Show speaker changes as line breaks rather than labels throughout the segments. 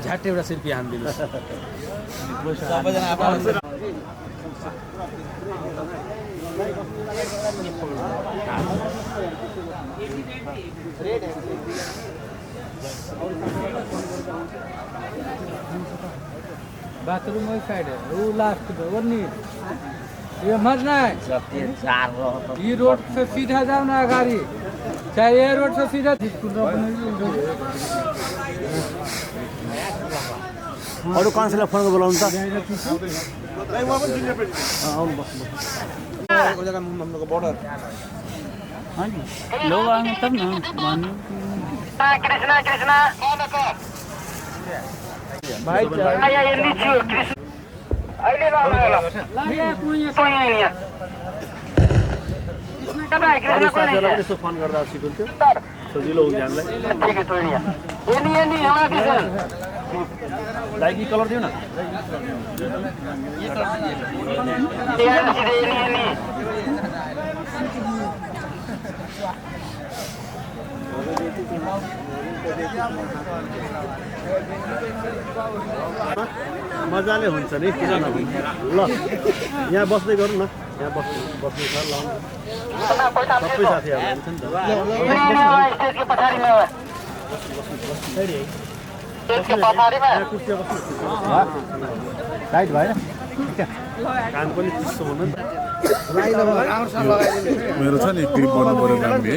झ्याट एउटा सिर्पी हान्दिनु
बाथरूम वही साइड है वो लास्ट पे और नहीं ये मरना है ये रोड से सीधा जाओ ना गाड़ी चाहे ये रोड से सीधा
अरू काउन्सिलर फोन बोलाउनु त
लोग आएंगे तब ना मानो
कृष्णा कृष्णा भाई ये नीचे कृष्ण अहिले
यसो फोन गर्दा सिकुन्थ्यो सजिलो हुन्छ हामीलाई लाइकी कलर दिउ न मजाले हुन्छ नि किन नभन्छ ल यहाँ बस्दै गरौँ न यहाँ बस्नु छ ल सबै साथीहरू हुन्छ नि त टाइट भएन काम पनि त्यस्तो हुनु नि
मेरो छ नि क्लिप गर्नु पर्यो काम है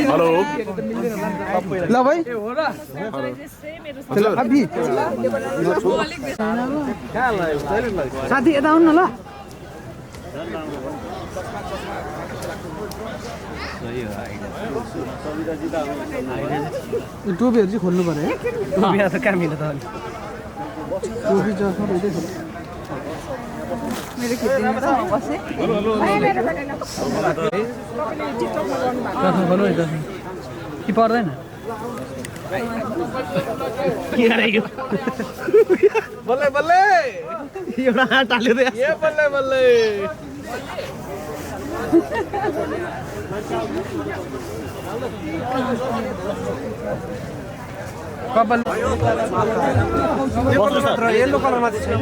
हेलो
ल भाइ अभी साथी यता आउनु न ल टोपीहरू चाहिँ खोल्नु पर्यो है टोपी त काम मिल्छ त टोपी चस्मा दुइटै छ मेरो खिच्दिनु त बसे कि पर्दैन के गरेको बल्लै बल्लै एउटा हात हालेर ए बल्लै बल्लै कपाल येलो कलरमा चाहिँ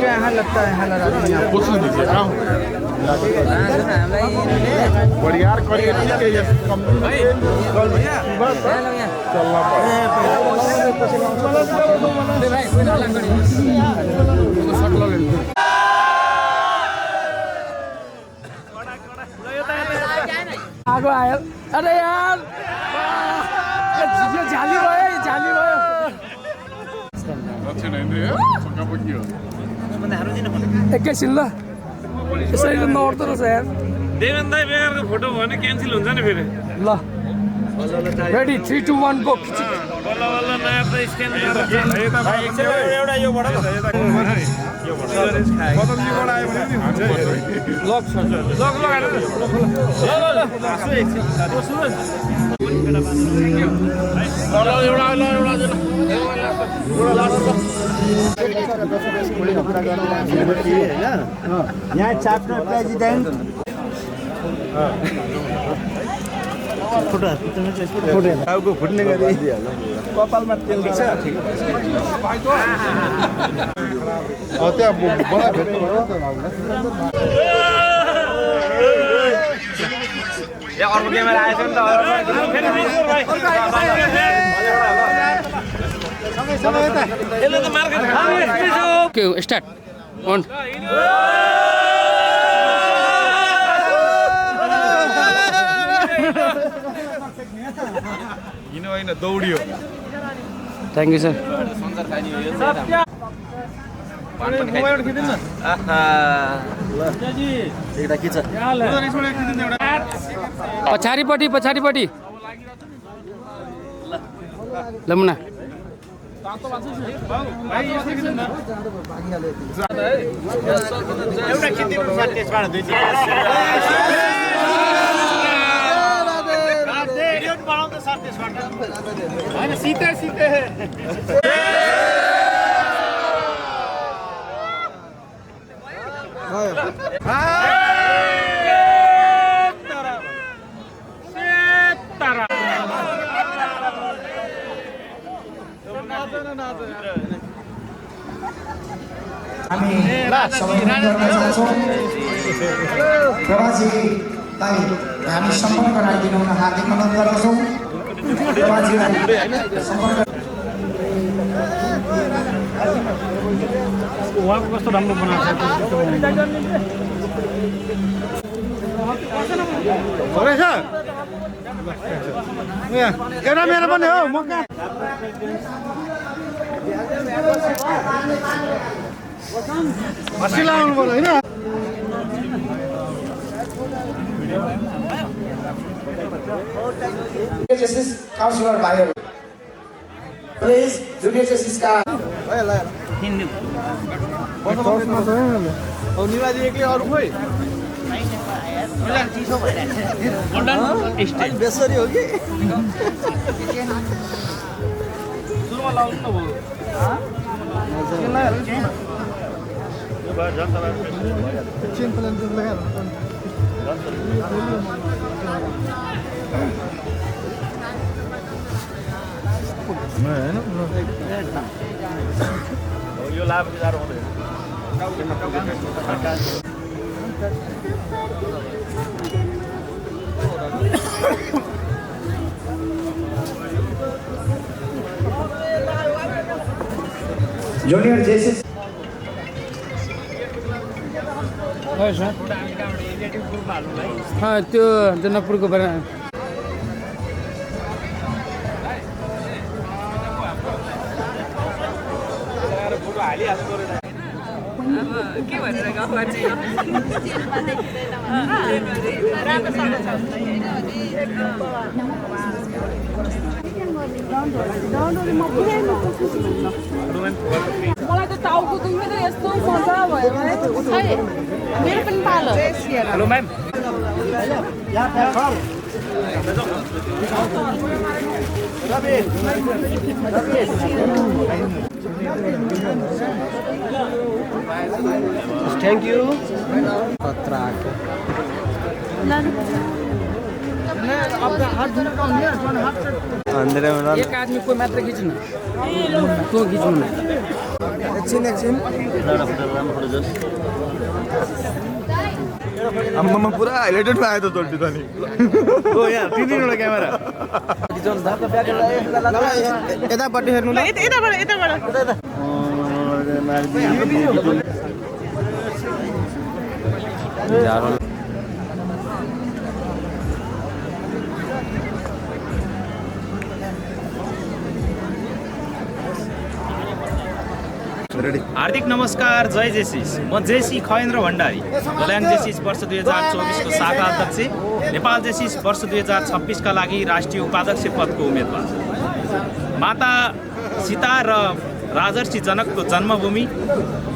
यहाँ लगता है यहाँ लगा
कुछ नहीं दीजिए परिवार करिए कम
आगो आयो अरे यार झाली भयो झाली भयो एकैछिन ल यसरी नउठ्दो रहेछ यार
देवेन दाइ बेगरको फोटो भने क्यान्सल हुन्छ नि फेरि
ल रेडी 3 2 1 गो
बल्ल बल्ल नयाँ त स्क्यान एउटा यो बडा यो बडा बदमजीबाट आयो भने नि हुन्छ लक लगाएर
यहाँ च्याप्टर प्रेसिडेन्ट टाउको फुट्ने गरी कपालमा तेल दिन्छ
त्यहाँ बडा भेट्नु
अर्को क्यामेरा आएछ नि त
ओके स्टार्ट ऑन
किन होइन दौडियो
थ्याङ्क यू सर पछाडिपट्टि ल मुना
एउटा खिचिदिनु सर त्यसबाट दुई चिज भिडियो बनाउँछ सर त्यसबाट हैन सीते सीते
हामी सम्मान गर्न चाहन्छौँ प्रवासीलाई हामी सम्पर्क गराइदिनु हुन हार्दिक अनुरोध गर्दछौँ प्रवासीलाई सम्पर्क
उहाँको कस्तो राम्रो बनाएको छ एउटा मेरो पनि हो म हँसी लाउनु पर्यो होइन
जस्टिस काउन्सिलर भाइहरू प्लिज जुनियर जस्टिसका
निवाजी एक्लै अरू खोइ बेसरी हो कि सुरुमा लाउनु न यो लाभ गाह्रो हुँदैन
जूनियर जस्टिस
त्यो जनकपुरको बारे
के भनेर गफ मलाई त टाउको दुख्दैन यस्तो मजा भयो भने मेरो पनि पालो
हेलो म्याम थ्याङ्क यू
एक आदमी कोही मात्र खिच्नु तँ खिच्नु एकछिन
आम्मामा पुरा हाइलाइटेडमा आयो त तोल्टी त नि
ओ यहाँ तीनवटा क्यामेरा यतापट्टि हेर्नु ल यताबाट
हार्दिक नमस्कार, जय जेसिस। म जेसी खयेन्द्र भण्डारी, गोल्यान्ड जेसिस वर्ष 2024 को शाखा अध्यक्ष, नेपाल जेसिस वर्ष 2026 का लागि राष्ट्रिय उपाध्यक्ष पदको उम्मेदवार। माता सीता र राजर्षि जनकको जन्मभूमि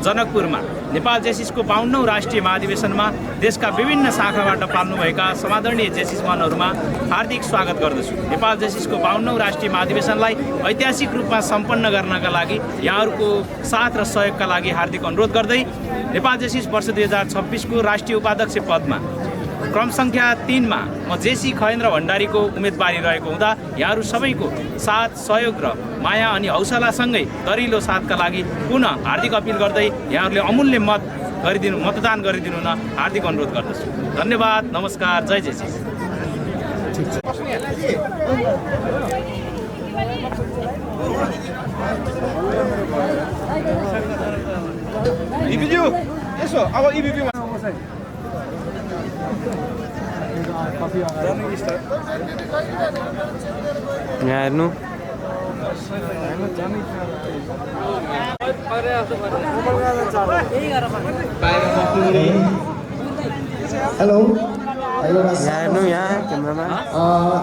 जनकपुरमा नेपाल जेसिसको 52औं राष्ट्रिय महाधिवेशनमा देशका विभिन्न शाखाबाट पाल्नुभएका समादरणीय जेसिस मनहरूमा हार्दिक स्वागत गर्दछु। नेपाल जेसिसको 52औं राष्ट्रिय महाधिवेशनलाई ऐतिहासिक रूपमा सम्पन्न गर्नका लागि यहाँहरूको साथ र सहयोगका लागि हार्दिक अनुरोध गर्दै नेपाल जेसिस वर्ष 2026 को राष्ट्रिय उपाध्यक्ष पदमा क्रम संख्या 3 मा म जेसी खयेन्द्र भण्डारीको उम्मेदवारी रहेको हुँदा यहाँहरू सबैको साथ सहयोग र माया अनि हौसलासँगै दरिलो साथका लागि पुनः हार्दिक अपिल गर्दै यहाँहरूले अमूल्य मतदान गरिदिनु हुन हार्दिक अनुरोध गर्दछु। धन्यवाद, नमस्कार, जय जेसिस।
इबिज्यू यसो अब इबिपी
यहाँ हेर्नु
हेलो
यहाँ हेर्नु यहाँ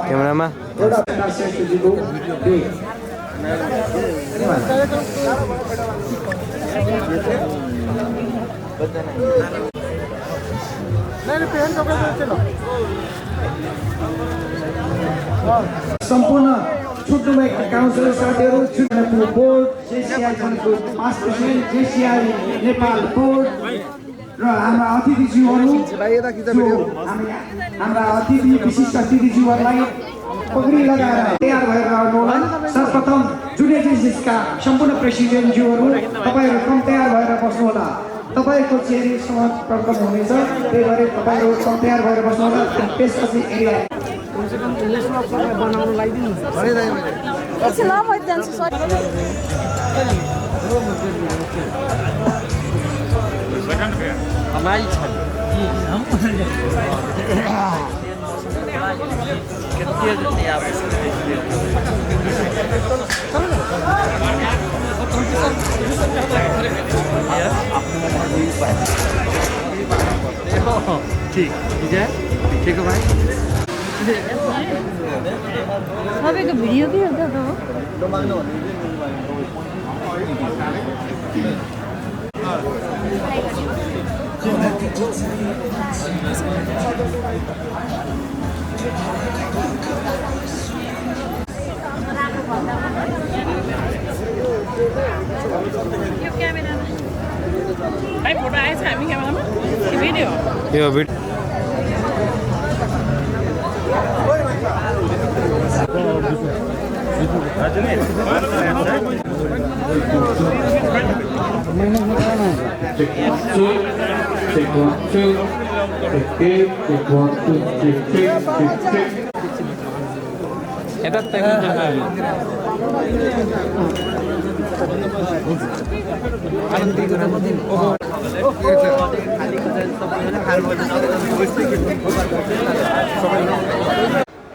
क्यामेरामा
एउटा सम्पूर्ण छुट्नुभएका काउन्सिलर साथीहरू छुट्नु बोर्ड जेसिआई जनको 5%, जेसिआई नेपाल बोर्ड र हाम्रा अतिथिज्यूहरू हाम्रा अतिथि विशिष्ट अतिथिज्यूहरूलाई पगडी लगाएर तयार भएर रहनुहोला। सर्वप्रथम जुनियर जेसिसका सम्पूर्ण प्रेसिडेन्टज्यूहरू तपाईँहरू एकदम तयार भएर बस्नुहोला। तपाईँको चेरी समाज प्रकट हुनेछ, त्यही भएर तपाईँहरू एकदम तयार भएर बस्नुहोला। त्यसपछि एरिया
एकछिन ल म जान्छु सर
ठीक विजय ठीक हो भाई
सबैको भिडियो के हुन्छ त यो क्यामेरामा भाइ फोटो आएछ हामी क्यामेरामा भिडियो
यो भिडियो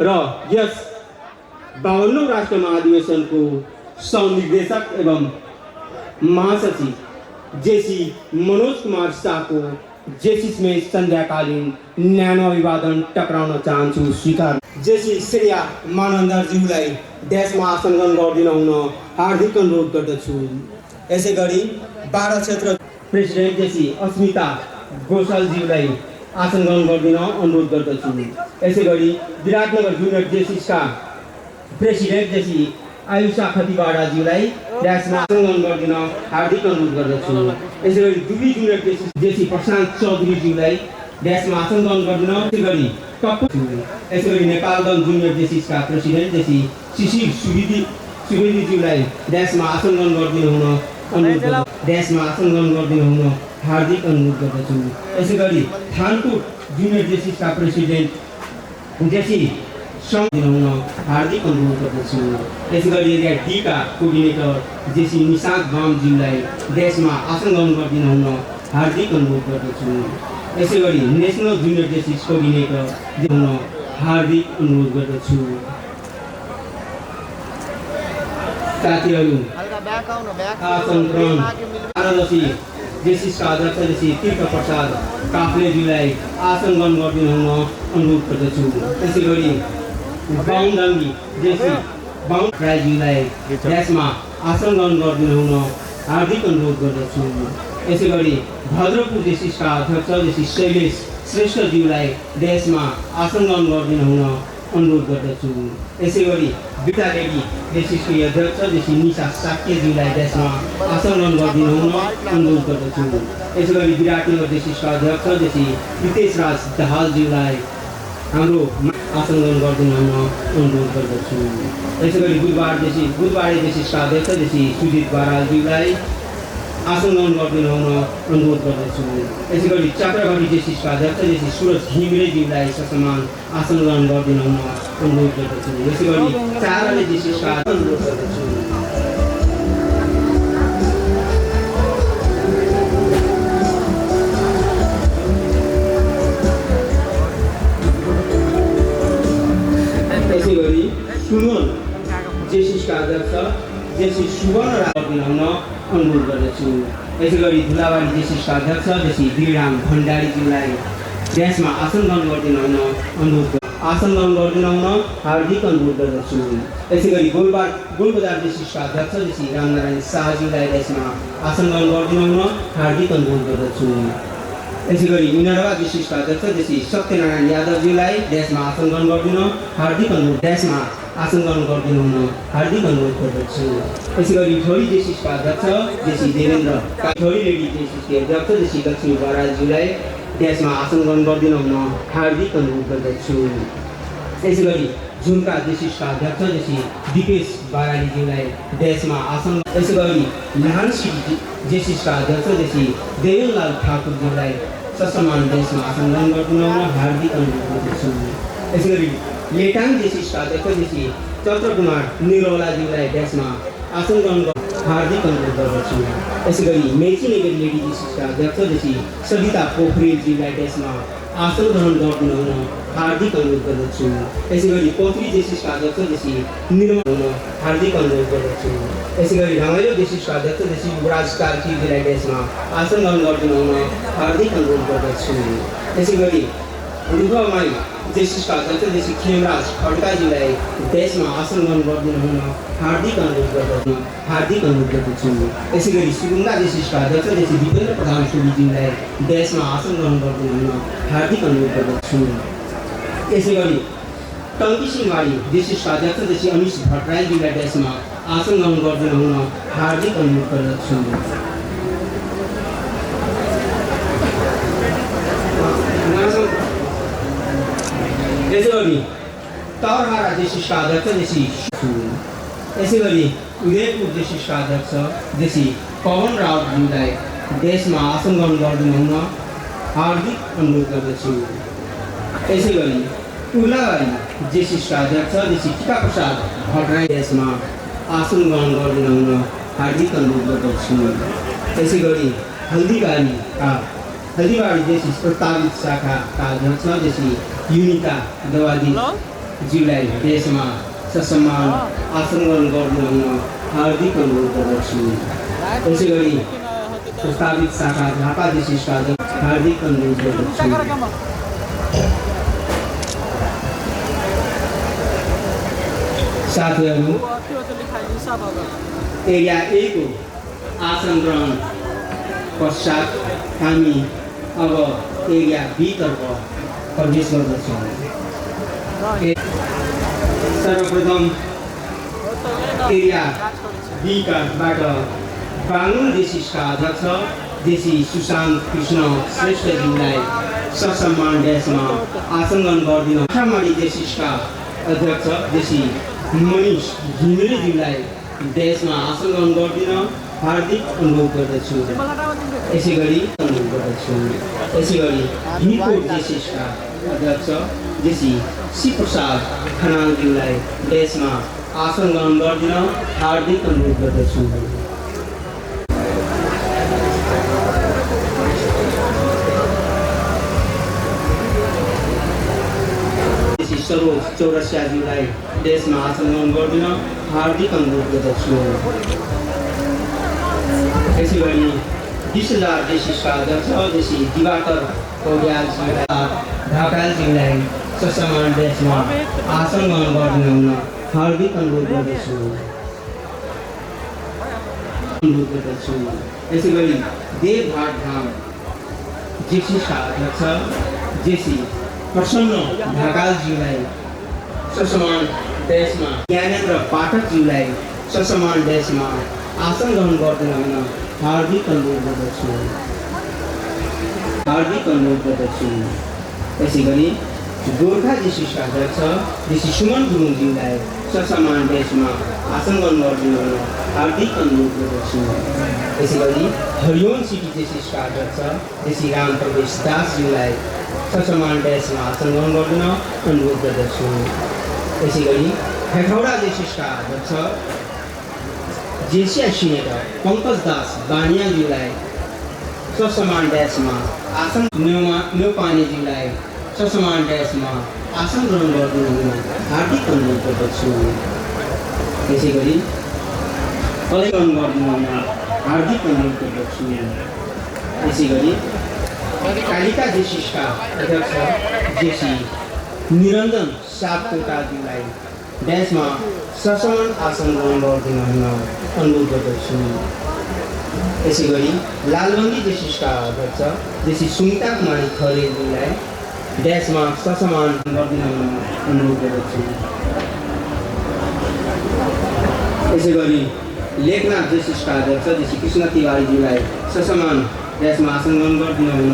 र यस 52औं राष्ट्र महाधिवेशनको सहनिर्देशक एवं महासचिव जेसी मनोज कुमार शाहको जेसिसमै सन्ध्याकालीन न्यानो अभिवादन टक्राउन चाहन्छु। स्वीकार। जेसी श्रेया मानन्दरज्यूलाई देशमा आसन ग्रहण गरिदिन हुन हार्दिक अनुरोध गर्दछु। यसै गरी 12 क्षेत्र प्रेसिडेन्ट जेसी अस्मिता गोसालज्यूलाई आसन ग्रहण गरिदिन अनुरोध गर्दछु। यसै गरी विराटनगर जुनियर जेसिसका प्रेसिडेन्ट जेसी आयुषा खतिवाडाज्यूलाई देशमा आसन ग्रहण गरिदिन हार्दिक अनुरोध गर्दछु। यसै गरी दुबी जुनियर जेसी प्रशान्त चौधरीज्यूलाई देशमा आसन ग्रहण गरिदिन। यसै गरी नेपालगञ्ज जुनियर जेसिसका प्रेसिडेन्ट जेसी शिशिर सुवेदीज्यूलाई देशमा आसन ग्रहण गरिदिनु हुन हार्दिक अनुरोध गर्दछु। यसै गरी थानकोट जुनियर जेसिसका प्रेसिडेन्ट जेसी हुन हार्दिक अनुरोध गर्दछु। यसै गरी एरिया डीका कोअर्डिनेटर जेसी निशान्त बामज्यूलाई देशमा आसन ग्रहण गरिदिनु हुन हार्दिक अनुरोध गर्दछु। यसै गरी नेसनल जुनियर जेसिस कोअर्डिनेटर हुन हार्दिक अनुरोध गर्दछु। साथीहरू आसन ग्रहण पारदर्शी जेसिसका अध्यक्ष जेसी तीर्थ प्रसाद काफ्लेज्यूलाई आसन ग्रहण गरिदिनु हुन अनुरोध गर्दछु। त्यसै गरी बाहुनडङ्गी जेसी बाहुनराईज्यूलाई देशमा आसन ग्रहण गरिदिनु हुन हार्दिक अनुरोध गर्दछु। यसै गरी भद्रपुर जेसिसका अध्यक्ष जेसी शैलेश श्रेष्ठज्यूलाई देशमा आसन ग्रहण गरिदिनु हुन अनुरोध गर्दछु। यसै गरी बिटालेडी जेसिसको अध्यक्ष जेसी निशा साक्यज्यूलाई देशमा आसन ग्रहण गरिदिनु हुन अनुरोध गर्दछु। यसै गरी विराटनगर जेसिसका अध्यक्ष जेसी रितेश राज दाहालज्यूलाई हाम्रो आसन ग्रहण गरिदिनु हुन अनुरोध गर्दछु। यसै गरी बुधबारे जेसिसका अध्यक्ष जेसी सुजित बरालज्यूलाई आसन ग्रहण गरिदिनु हुन अनुरोध गर्दछु। यसै गरी चक्रघटी जेसिसका अध्यक्ष जेसी सुरज घिमिरेज्यूलाई ससम्मान आसन ग्रहण गरिदिनु हुन अनुरोध गर्दछु। यसै गरी चारले जेसिसका अनुरोध गर्दछु। यसै गरी सुमन जेसिसका अध्यक्ष जेसी सुवर्ण गरिदिन हुन अनुरोध गर्दछु। यसै गरी धुलाबारी जेसिसका अध्यक्ष जेसी वीरराम भण्डारीज्यूलाई देशमा आसन ग्रहण गरिदिन हुन अनुरोध आसन ग्रहण गरिदिन हुन हार्दिक अनुरोध गर्दछु। यसै गरी गोलबजार डिस्ट्रिक्टका अध्यक्ष श्री रामनारायण शाहज्यूलाई यसमा आसन ग्रहण गरिदिन हुन हार्दिक अनुरोध गर्दछु। यसै गरी मिनरवा डिस्ट्रिक्टका अध्यक्ष श्री सत्यनारायण यादवज्यूलाई देशमा आसन ग्रहण गरिदिन हार्दिक अनुरोध देशमा आसन ग्रहण गरिदिन हुन हार्दिक अनुरोध गर्दछु। यसै गरी ठोरी डिस्ट्रिक्टका अध्यक्ष श्री देवेन्द्र ठोरी लेडी डिस्ट्रिक्टका अध्यक्ष श्री लक्ष्मी बराज्यूलाई देशमा आसन ग्रहण गरिदिन हुन हार्दिक अनुरोध गर्दछु। यसै गरी झुम्का डिस्ट्रिक्टका अध्यक्ष श्री दिपेश बरालीज्यूलाई देशमा आसन यसै गरी लाहान सिटी डिस्ट्रिक्टका अध्यक्ष श्री देवेनलाल ठाकुरज्यूलाई ससम्मान देशमा आसन ग्रहण गरिदिन हुन हार्दिक अनुरोध गर्दछु। यसै गरी लेटाङ डिस्ट्रिक्टका अध्यक्ष श्री चन्द्रकुमार निरौलाज्यूलाई देशमा आसन ग्रहण हार्दिक अनुरोध गर्दछु। यसै गरी मेची नगर लेडी डिस्ट्रिक्टका अध्यक्ष श्री सविता पोखरेलज्यूलाई देशमा आसन ग्रहण गरिदिन हुन हार्दिक अनुरोध गर्दछु। यसै गरी पोखरी डिस्ट्रिक्टका अध्यक्ष श्री निर्मल हुन हार्दिक अनुरोध गर्दछु। यसै गरी रमाइलो डिस्ट्रिक्टका अध्यक्ष श्री युवराज कार्कीज्यूलाई देशमा आसन ग्रहण गरिदिन हुन हार्दिक अनुरोध गर्दछु। यसै गरी रुद्रमाई डिस्ट्रिक्टका अध्यक्ष श्री खेमराज खड्काज्यूलाई देशमा आसन ग्रहण गरिदिन हुन हार्दिक अनुरोध गर्दछु। यसै गरी सुरुङ्गा डिस्ट्रिक्टका अध्यक्ष श्री दिपेन्द्र प्रधान सुबीज्यूलाई देशमा आसन ग्रहण गरिदिन हुन हार्दिक अनुरोध गर्दछु। यसै गरी टङ्कीसिंहमारी डिस्ट्रिक्टका अध्यक्ष श्री अनिश भट्टराईज्यूलाई देशमा आसन ग्रहण गरिदिन हुन हार्दिक अनुरोध गर्दछु। यसै गरी तौरहारा डिस्ट्रिक्टका अध्यक्ष श्री यसै गरी उदयपुर डिस्ट्रिक्टका अध्यक्ष श्री पवन रावतज्यूलाई देशमा आसन ग्रहण गरिदिन हुन हार्दिक अनुरोध गर्दछु। यसै गरी उर्लाबारी डिस्ट्रिक्टका अध्यक्ष श्री टिका प्रसाद भट्टराई देशमा आसन ग्रहण गरिदिन हुन हार्दिक अनुरोध गर्दछु। यसै गरी हल्दीबारी डिस्ट्रिक्ट प्रस्तावित शाखाका अध्यक्ष श्री युनिता देवालीज्यूलाई देशमा ससम्मान आसन ग्रहण गरिदिन हुन हार्दिक अनुरोध गर्दछु। यसै गरी प्रस्तावित शाखा झापा डिस्ट्रिक्टका अध्यक्ष हार्दिक अनुरोध गर्दछु। साथीहरू एरिया ए को आसन ग्रहण पश्चात हामी अब एरिया बी तर्फ प्रवेश गर्दछौँ। सर्वप्रथम एरिया बीबाट बाङ्गुर डिस्ट्रिक्टका अध्यक्ष श्री सुशान्त कृष्ण श्रेष्ठज्यूलाई ससम्मान देशमा आसन ग्रहण गरिदिन माछामारी डिस्ट्रिक्टका अध्यक्ष श्री मनिष घिमिरेज्यूलाई देशमा आसन ग्रहण गरिदिन हार्दिक अनुरोध गर्दछु। यसै गरी हिमकोट डिस्ट्रिक्टका अध्यक्ष श्री शिवप्रसाद खनालज्यूलाई देशमा आसन ग्रहण गरिदिन हार्दिक अनुरोध गर्दछु। सरोज चौरसियाज्यूलाई देशमा आसन ग्रहण गरिदिन हार्दिक अनुरोध गर्दछु। यसै गरी 20,000 डिस्ट्रिक्टका अध्यक्ष श्री दिवाकर ढकालज्यूलाई ससम्मान देशमा आसन ग्रहण गरिदिन हुन हार्दिक अनुरोध गर्दछु। यसै गरी देवघाट धाम डिस्ट्रिक्टका अध्यक्ष श्री प्रसन्न ढकालज्यूलाई ससम्मान देशमा ज्ञानेन्द्र पाठकज्यूलाई ससम्मान देशमा आसन ग्रहण गरिदिन हुन हार्दिक अनुरोध गर्दछु। यसै गरी गोर्खा डिस्ट्रिक्टका अध्यक्ष श्री सुमन गुरुङज्यूलाई ससम्मान देशमा आसन ग्रहण गरिदिन हुन हार्दिक अनुरोध गर्दछु। यसै गरी हरिओम सिटी डिस्ट्रिक्टका अध्यक्ष श्री राम प्रवेश दासज्यूलाई ससम्मान देशमा आसन ग्रहण गरिदिन अनुरोध गर्दछु। यसै गरी हेटौडा डिस्ट्रिक्टका अध्यक्ष जेसिया सिनेटर पङ्कज दास बानियाज्यूलाई ससम्मान देशमा आसन न्यौपानेज्यूलाई ससम्मान देशमा आसन ग्रहण गरिदिन हुन हार्दिक अनुरोध गर्दछु। यसै गरी ग्रहण गरिदिन हुन हार्दिक अनुरोध गर्दछु। यसै गरी कालिका डिस्ट्रिक्टका अध्यक्ष श्री निरञ्जन सापकोटाज्यूलाई ड्यासमा ससमान आसन ग्रहण गरिदिन हुन अनुरोध गर्दछु। यसै गरी लालबन्दी जेसिसका अध्यक्ष जेसी सुमिता कुमारी खरेलज्यूलाई ड्यासमा ससमान गरिदिन हुन अनुरोध गर्दछु। यसै गरी लेखनाथ जेसिसका अध्यक्ष जेसी कृष्ण तिवारीज्यूलाई ससमान ड्यासमा आसन ग्रहण गरिदिन हुन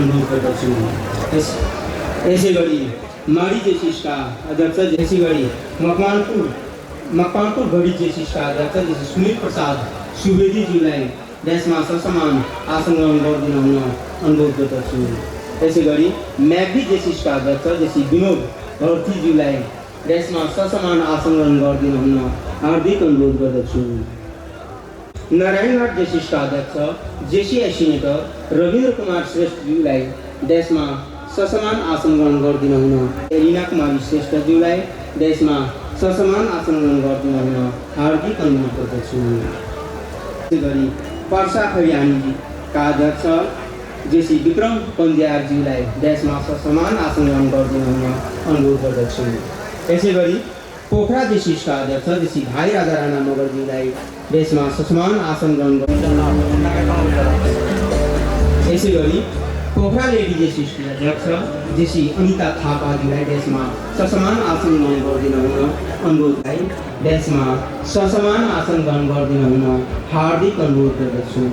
अनुरोध गर्दछु। यसै गरी माडी जेसिसका अध्यक्ष यसै गरी मकवानपुर गढी जेसिसका अध्यक्ष जेसी सुनिल प्रसाद सुवेदीज्यूलाई ड्यासमा ससमान आसन ग्रहण गरिदिन हुन अनुरोध गर्दछु। यसै गरी म्याग्दी जेसिसका अध्यक्ष जेसी विनोद भर्तीज्यूलाई ड्यासमा ससमान आसन ग्रहण गरिदिन हुन हार्दिक अनुरोध गर्दछु। नारायणघाट जेसिसका अध्यक्ष जेसीआई सिनेटर रविन्द्र कुमार श्रेष्ठज्यूलाई ड्यासमा ससमान आसन ग्रहण गरिदिन हुन एलिना कुमारी श्रेष्ठज्यूलाई ड्यासमा ससमान आसन ग्रहण गरिदिन हुन हार्दिक अनुरोध गर्दछु। यसै गरी पर्सा खरियानीका अध्यक्ष जेसी विक्रम पन्ध्यारज्यूलाई ड्यासमा ससमान आसन ग्रहण गरिदिन हुन अनुरोध गर्दछु। यसै गरी पोखरा जेसिसका अध्यक्ष जेसी भाइ राजा राणा मगरज्यूलाई ड्यासमा ससमान आसन ग्रहण गरिदिन। यसै गरी पोखरा लेडी जेसिसका अध्यक्ष जेसी अनिता थापाज्यूलाई ड्यासमा ससमान आसन ग्रहण गरिदिन हुन अनुरोधलाई ड्यासमा ससमान आसन ग्रहण गरिदिन हुन हार्दिक अनुरोध गर्दछु।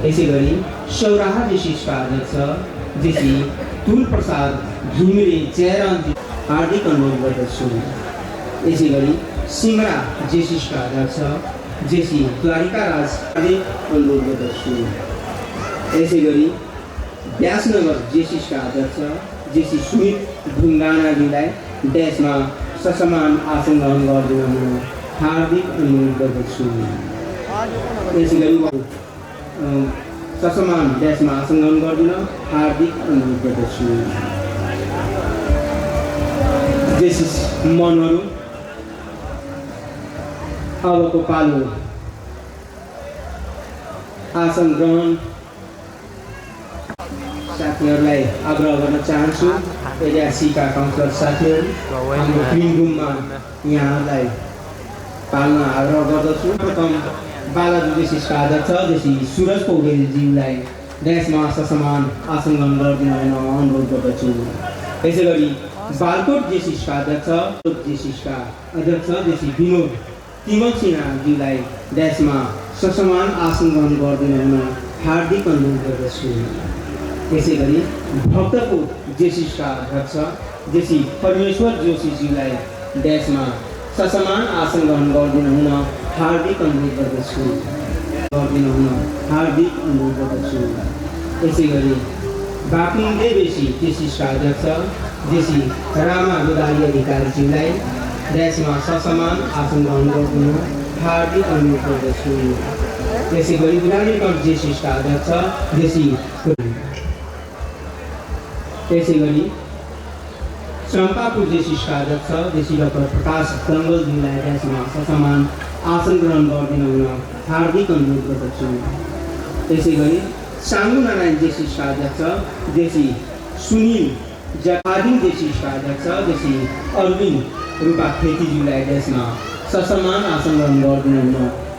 यसै गरी सौराहा जेसिसका अध्यक्ष जेसी तुल प्रसाद घिमिरे चेरन हार्दिक अनुरोध गर्दछु। यसै गरी सिमरा जेसिसका अध्यक्ष जेसी द्वारिका राज हार्दिक अनुरोध गर्दछु। यसै गरी व्यासनगर जेसिसका अध्यक्ष जेसी सुमित ढुङ्गानाज्यूलाई ड्यासमा ससमान आसन ग्रहण गरिदिन हुन हार्दिक अनुरोध गर्दछु। यसै गरी ससमान ड्यासमा आसन ग्रहण गरिदिन हार्दिक अनुरोध गर्दछु। जेसिस मनहरू अबको पालो आसन ग्रहण साथीहरूलाई आग्रह गर्न चाहन्छु। एरियासीका काउन्सिलर साथीहरू हाम्रो ग्रिन रुममा यहाँहरूलाई पाल्न आग्रह गर्दछु। प्रथम बालाजु जेसिसका अध्यक्ष जेसी सुरज पौडेलज्यूलाई ड्यासमा ससमान आसन ग्रहण गरिदिन हुन अनुरोध गर्दछु। यसै गरी बालकोट जेसिसका अध्यक्ष जेसी विनोद तिमल सिन्हाज्यूलाई ड्यासमा ससमान आसन ग्रहण गरिदिन हुन हार्दिक अनुरोध गर्दछु। यसै गरी भक्तपुर जेसिसका अध्यक्ष जेसी परमेश्वर जोशीज्यूलाई ड्यासमा ससमान आसन ग्रहण गरिदिन हुन हार्दिक अनुरोध गर्दछु। यसै गरी बापुङ देवेशी जेसिसका अध्यक्ष जेसी रामा गोदारी अधिकारीज्यूलाई ड्यासमा ससमान आसन ग्रहण गरिदिन हार्दिक अनुरोध गर्दछु। यसै गरी बुढानीगढ जेसिसका अध्यक्ष यसै गरी चम्पापुर जेसिसका अध्यक्ष जेसी डाक्टर प्रकाश दङ्गलज्यूलाई ड्यासमा ससमान आसन ग्रहण गरिदिन हुन हार्दिक अनुरोध गर्दछु। यसै गरी साङ्गु नारायण जेसिसका अध्यक्ष जेसी सुनिल जपादी जेसिसका अध्यक्ष जेसी अरविन्द रूपा खेतीज्यूलाई ड्यासमा ससमान आसन ग्रहण गरिदिन हुन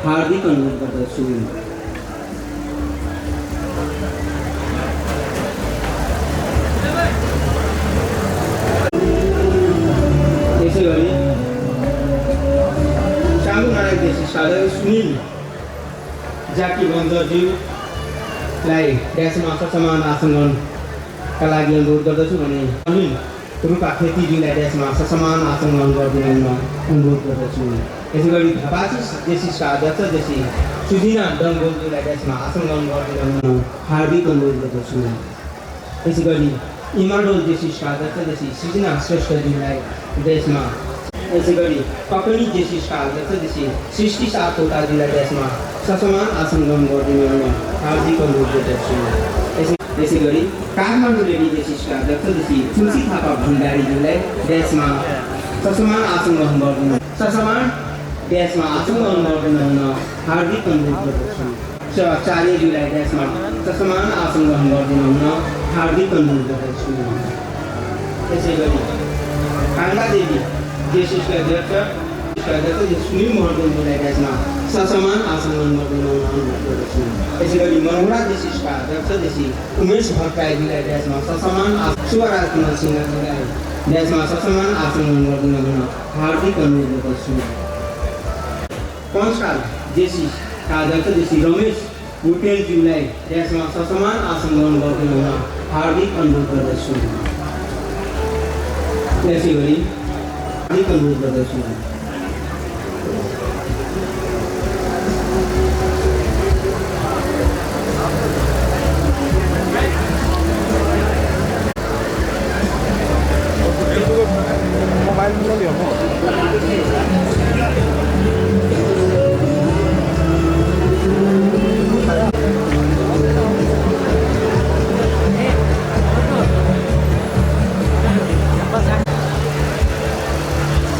हार्दिक अनुरोध गर्दछु। यसै गरी साङ्गु नारायण जेसिसका अध्यक्ष सुनिल जाकी बन्जरज्यूलाई ड्यासमा ससमान आसन ग्रहणका लागि अनुरोध गर्दछु भने अनिल रूपा खेतीज्यूलाई ड्यासमा ससमान आसन ग्रहण गरिदिन हुन अनुरोध गर्दछु। यसै गरी धपासी जेसिसका अध्यक्ष जेसी सुजिना डङ्गोलज्यूलाई ड्यासमा आसन ग्रहण गरिदिन हुन हार्दिक अनुरोध गर्दछु। यसै गरी इमाडोल जेसिसका अध्यक्ष जेसी सुजिना श्रेष्ठज्यूलाई ड्यासमा यसै गरी ककनी जेसिसका अध्यक्ष जेसी सृष्टि सापकोटाज्यूलाई ड्यासमा ससमान आसन ग्रहण गरिदिन हुन हार्दिक अनुरोध गर्दछु। यसै गरी काठमाडौँ लेडी जेसिसका अध्यक्ष जेसी तुलसी थापा भण्डारीज्यूलाई ड्यासमा ससमान आसन ग्रहण गरिदिन हुन हार्दिक अनुरोध गर्दछु। चार्यज्यूलाई ड्यासमा ससमान आसन ग्रहण गरिदिन हुन हार्दिक अनुरोध गर्दछु। यसै गरी भाङ्गा देवी जेसिसका अध्यक्ष सुनिल महर्जनज्यूलाई त्यसमा ससमान आसन ग्रहण गर्दै अनुरोध गर्दछु। त्यसै गरी मनोहरा जेसिसका अध्यक्ष जेसी उमेश भट्टराईज्यूलाई त्यसमा ससमान शिवराज कुमार सिंहज्यूलाई त्यसमा ससमान आसन ग्रहण गर्दै हुन हार्दिक अनुरोध गर्दछु। पञ्चकाल जेसिसका अध्यक्ष जेसी रमेश भुटेलज्यूलाई त्यसमा ससमान आसन ग्रहण गर्दै हुन हार्दिक अनुरोध गर्दछु। त्यसै गरी हार्दिक अनुरोध गर्दछु।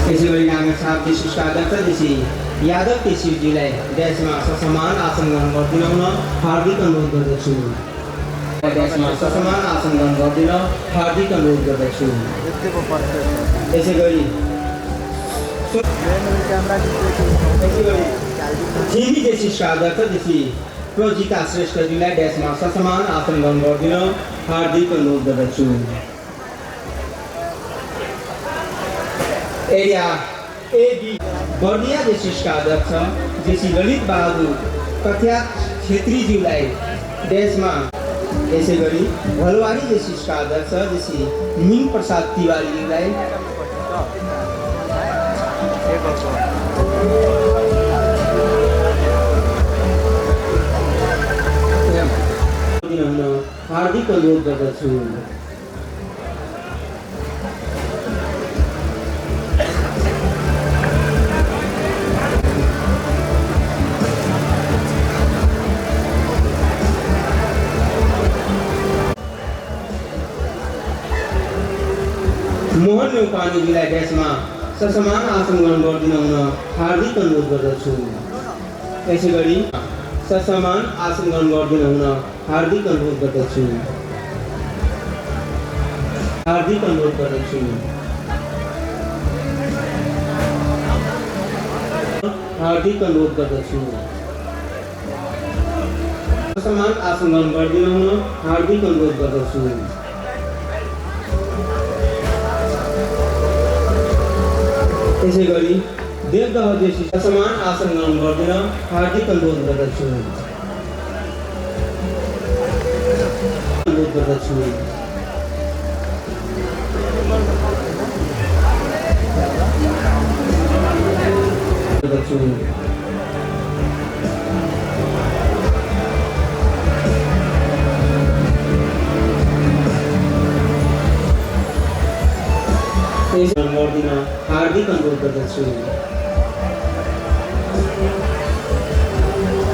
त्यसै गरी नागछाप जेसिसका अध्यक्ष जेसी यादव केशवज्यूलाई देशमा ससमान आसन ग्रहण गरिदिन हुन हार्दिक अनुरोध गर्दछु। देशमा ससमान आसन ग्रहण गरिदिन हार्दिक अनुरोध गर्दछु। त्यसै गरी झिमी जेसिसका अध्यक्ष जेसी प्रजिता श्रेष्ठज्यूलाई देशमा ससमान आसन ग्रहण गरिदिन हार्दिक अनुरोध गर्दछु। एरिया एबी बर्दिया जेसिसका अध्यक्ष जेसी ललित बहादुर कथ्या छेत्रीज्यूलाई देशमा त्यसै गरी भलवारी जेसिसका अध्यक्ष जेसी मिन प्रसाद तिवारीज्यूलाई हार्दिक अनुरोध गर्दछु। मोहन नेपालीज्यूलाई देशमा ससमान आसन ग्रहण गरिदिन हुन हार्दिक अनुरोध गर्दछु। त्यसै गरी ससमान आसन ग्रहण गरिदिन हुन हार्दिक अनुरोध गर्दछु। हार्दिक अनुरोध गर्दछु। हार्दिक अनुरोध गर्दछु। ससमान आसन ग्रहण गरिदिन हुन हार्दिक अनुरोध गर्दछु। त्यसै गरी देवदह जेसी समान आसन ग्रहण गरिदिन हार्दिक अनुरोध गर्दछु। अनुरोध गर्दछु। गर्दिन हार्दिक अनुरोध गर्दछु।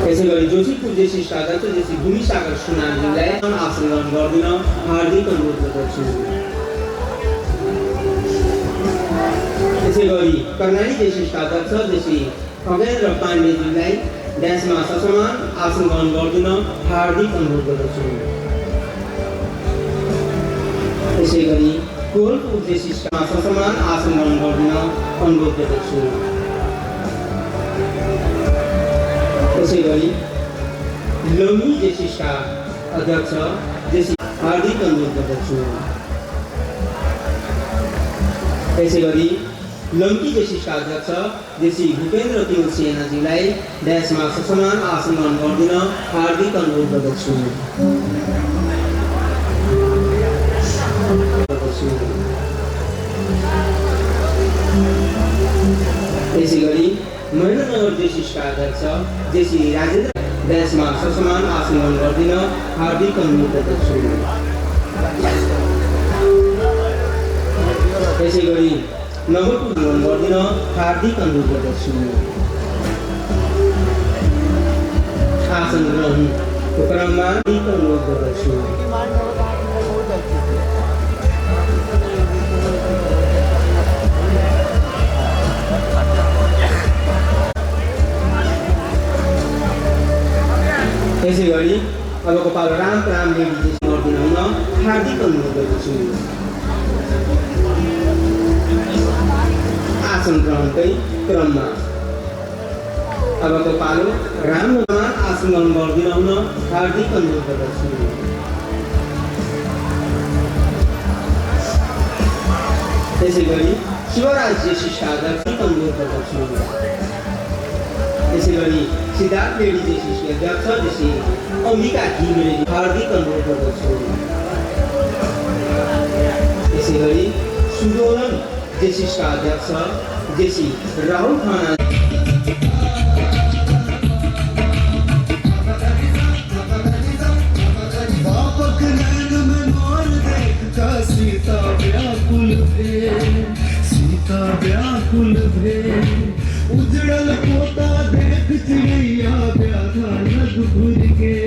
त्यसै गरी जोशीपुर जेसिसका अध्यक्ष जेसी भूमिसागर सुनारज्यूलाई आसन ग्रहण गरिदिन हार्दिक अनुरोध गर्दछु। त्यसै गरी कर्णाली जेसिसका अध्यक्ष जेसी खगेन्द्र पाण्डेज्यूलाई देशमा ससमान आसन ग्रहण गरिदिन हार्दिक अनुरोध गर्दछु। त्यसै गरी कोहलपुर जेसिसका ससमान आसन ग्रहण गरिदिन अनुरोध गर्दछु। त्यसै गरी लमी जेसिसका अध्यक्ष जेसी हार्दिक अनुरोध गर्दछु। त्यसै गरी लम्की जेसिसका अध्यक्ष जेसी भूपेन्द्र तिमल सेनाज्यूलाई देशमा ससमान आसन ग्रहण गरिदिन हार्दिक अनुरोध गर्दछु। त्यसै गरी महेन्द्रनगर जेसिसका अध्यक्ष जेसी राजेन्द्र देशमा ससमान आसन ग्रहण गरिदिन हार्दिक अनुरोध गर्दछु। त्यसै गरी नगरपुर ग्रहण गरिदिन हार्दिक अनुरोध गर्दछु। आसन ग्रहणको क्रममा हार्दिक अनुरोध गर्दछु। त्यसै गरी अबको पालो राम देवी गरिदिन हुन हार्दिक अनुरोध गर्दछु। आसन ग्रहणकै क्रममा अबको पालो राम्रोमा आसन ग्रहण गरिदिन हुन हार्दिक अनुरोध गर्दछु। त्यसै गरी शिवराज जेसिसका हार्दिक अनुरोध गर्दछु। त्यसै गरी सिद्धार्थ लेडी जेसिसका अध्यक्ष जेसी अम्बिका घिमिरे हार्दिक अनुरोध गर्दछु। त्यसै गरी सुदोलन जेसिसका अध्यक्ष जेसी राहुल खाना
सीता व्याकुल भे उजड़ल पोता देख चिड़ैया व्याधा लग भुज के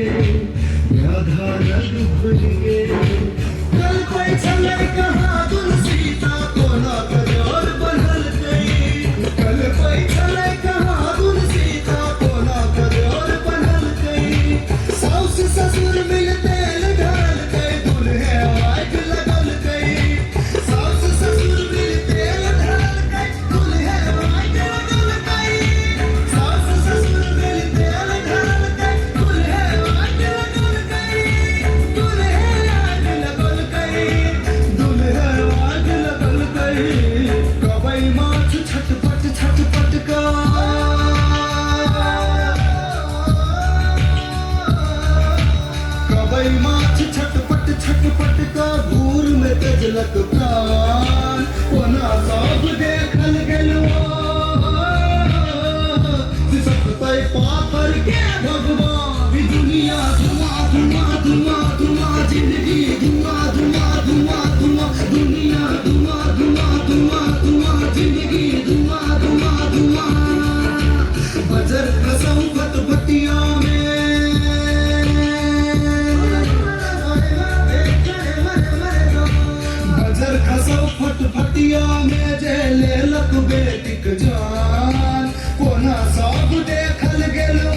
कल कोई छले कहाँ दुल सीता को ना कजोर बनल गई। कल कोई छले कहाँ दुल सीता को ना कजोर बनल गई। सास ससुर मिल तेल ढाल गए दुल्हे आग लगल गई। सास ससुर मिल तेल ढाल गए दुल्हे आग लगल गई। सास ससुर मिल तेल ढाल गए दुल्हे आग लगल गई। दुल्हे आग लगल गई। दुल्हे आग लगल गई। कबई माछ छटपट छटपट का कबई माछ छटपट छटपट का घूर में गजलक प्राण कोना सब देखल गेलो सिसकतै पाथर के भगवान ई दुनिया धुआं धुआं धुआं धुआं जिंदगी धुआं धुआं धुआं धुआं दुनिया धुआं धुआं धुआं धुआं जिंदगी धुआं धुआं धुआं बजर कसम फटफटिया में बजर खसौ फटफटिया में जे लेलक बेटिक जान कोना सब देखल गेलो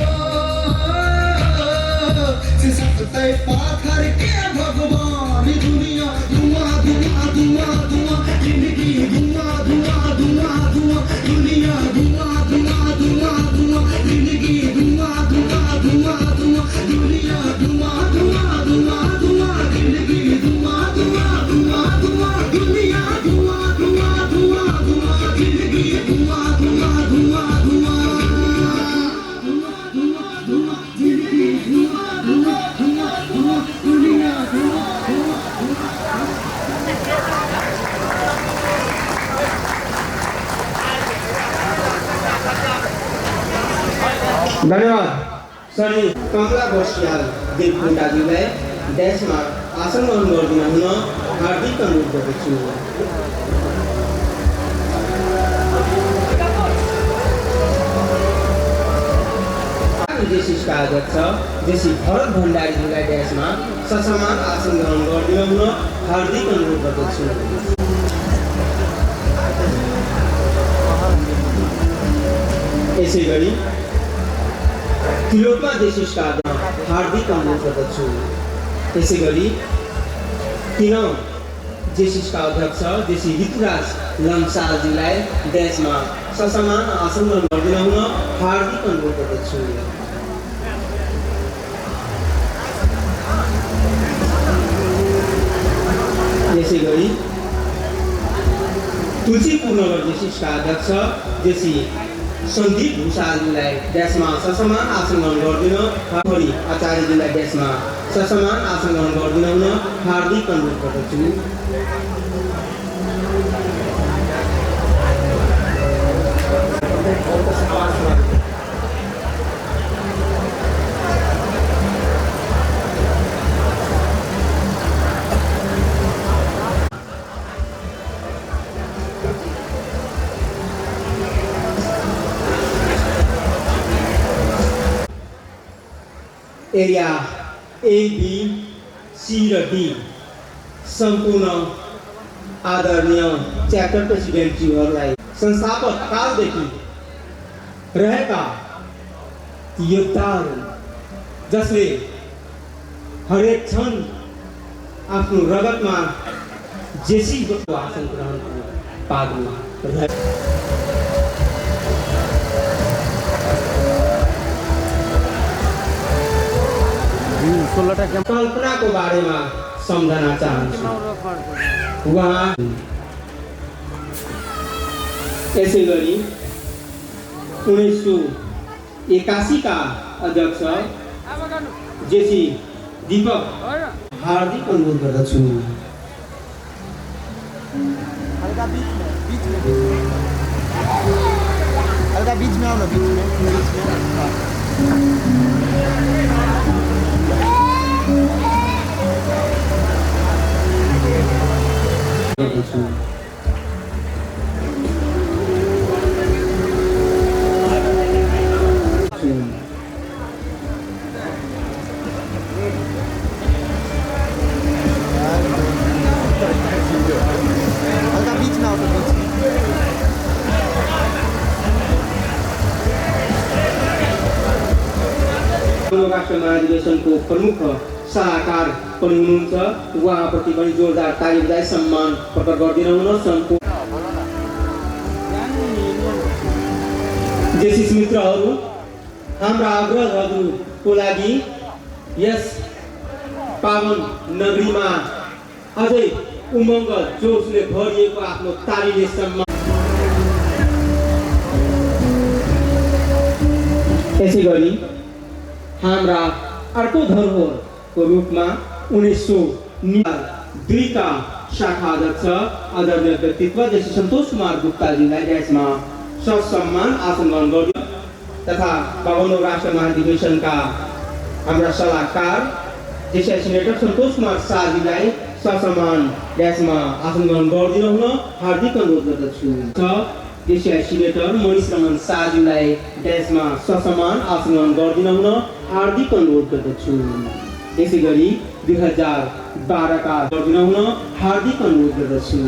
सिसकतै पाथर के भगवान ई दुनिया धुआं धुआं धुआं धुआं जिंदगी धुआं धुआं धुआं धुआं दुनिया धुआं धुआं धुआं धुआं जिंदगी धुआं धुआं धुआं धुआं दुनिया धुआं धुआं धुआं धुआं जिंदगी धुआं धुआं धुआं धुआं दुनिया धुआं धुआं धुआं धुआं जिंदगी धुआं धुआं धुआं धुआं जिंदगी धुआं धुआं धुआं धुआं दुनिया धुआं
धन्यवाद। सरी कमला बस्याल देवकोटाजीलाई देशमा आसन ग्रहण गरिदिन हुन हार्दिक अनुरोध गर्दछु। जेसिसका अध्यक्ष जेसी भरत भण्डारीजीलाई देशमा ससमान आसन ग्रहण गरिदिन हुन हार्दिक अनुरोध गर्दछु। यसै गरी तिलोत्मा जेसिसका हार्दिक अनुरोध गर्दछु। त्यसै गरी तीनौं जेसिसका अध्यक्ष जेसी ऋतुराज लम्सालजीलाई देशमा ससमान आसन ग्रहण गरिदिन हुन हार्दिक अनुरोध गर्दछु। यसै गरी तुलसीपुर नगर जेसिसका अध्यक्ष जेसी सन्दीप भूषालजीलाई देशमा ससमान आसन ग्रहण गरिदिन हरि आचार्यजीलाई देशमा ससमान आसन ग्रहण गरिदिन हुन हार्दिक अनुरोध गर्दछु। एरिया ए बी सी र डी सम्पूर्ण आदरणीय च्याप्टर प्रेसिडेन्टज्यूहरूलाई संस्थापक कालदेखि रहेका योद्धाहरू जसले हरेक क्षण आफ्नो रगतमा जेसीको आसन ग्रहण पार्नु कल्पनाको बारेमा सम्झन चाहन्छु। उहाँ यसै गरी 1981 का अध्यक्ष जेसी दीपक हार्दिक अनुरोध गर्दछु।
हल्का बीच में आओ ना, बीच में
राष्ट्र महाधिवेशनको प्रमुख सलाहकार पनि हुनुहुन्छ। उहाँप्रति पनि जोरदार ताली बजाई सम्मान प्रकट गरिदिनु हुन। जेसिस मित्रहरू, हाम्रा अग्रजहरूको लागि यस पावन नगरीमा अझै उमङ्ग जोसले भरिएको आफ्नो तालीले सम्मान। यसै गरी हाम्रा अर्को धरोहरको रूपमा 1992 का शाखा अध्यक्ष आदरणीय व्यक्तित्व जैसे सन्तोष कुमार गुप्ताजीलाई यसमा ससम्मान आसन ग्रहण गरियो तथा 52औं राष्ट्र महाधिवेशनका हाम्रा सल्लाहकार जैसे सिनेटर सन्तोष कुमार शाहजीलाई ससम्मान यसमा आसन ग्रहण गरिदिनु हुन हार्दिक अनुरोध गर्दछु। देशीय सिनेटर मनिष रमन शाहजीलाई यसमा ससम्मान आसन ग्रहण गरिदिनु हुन हार्दिक अनुरोध गर्दछु। यसै गरी 2012 का गरिदिनु हुन हार्दिक अनुरोध गर्दछु।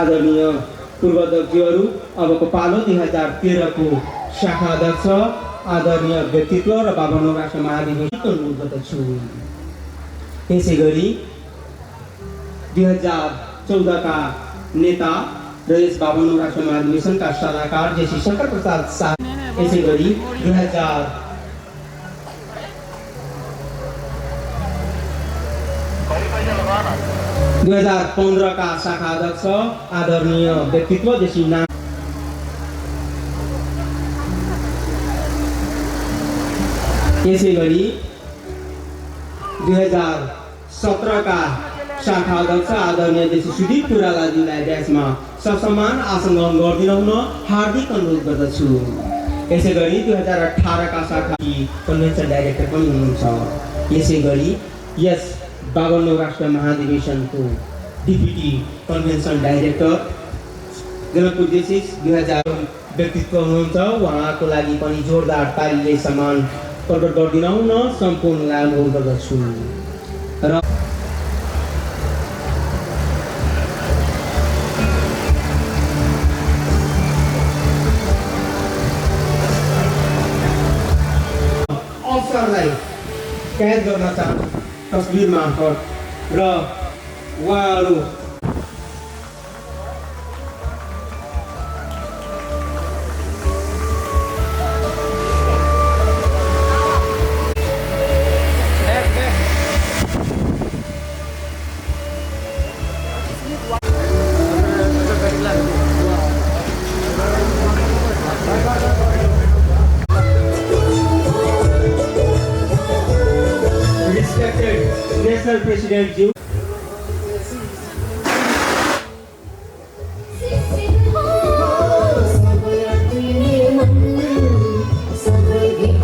आदरणीय पूर्वाध्यक्षहरू, अबको पालो 2013 को शाखा अध्यक्ष आदरणीय व्यक्तित्व र 52औं राष्ट्र महाधिवेशन अनुरोध गर्दछु। यसै गरी 2014 का नेता र यस 52औं राष्ट्र महाधिवेशनका सल्लाहकार जेसी शंकर प्रसाद शाह। यसै गरी 2015 का शाखा अध्यक्ष आदरणीय व्यक्तित्व जेसी नाम। यसै गरी 2017 का शाखा अध्यक्ष आदरणीय जेसी सुदीप कोइरालाजीलाई यसमा ससम्मान आसन ग्रहण गरिदिनु हुन हार्दिक अनुरोध गर्दछु। यसै गरी 2018 का शाखा कन्भेन्सन डाइरेक्टर पनि हुनुहुन्छ। यसै गरी यस 52औं राष्ट्र महाधिवेशनको डिप्युटी कन्भेन्सन डाइरेक्टर जनकपुर जेसिस 2000 व्यक्तित्व हुनुहुन्छ। उहाँको लागि पनि जोरदार तालीले सम्मान प्रकट गरिदिन हुन सम्पूर्णलाई अनुरोध गर्दछु। र अवसरलाई कैद गर्न चाहन्छु तस्बिर मार्फत र उहाँहरू National President Ji.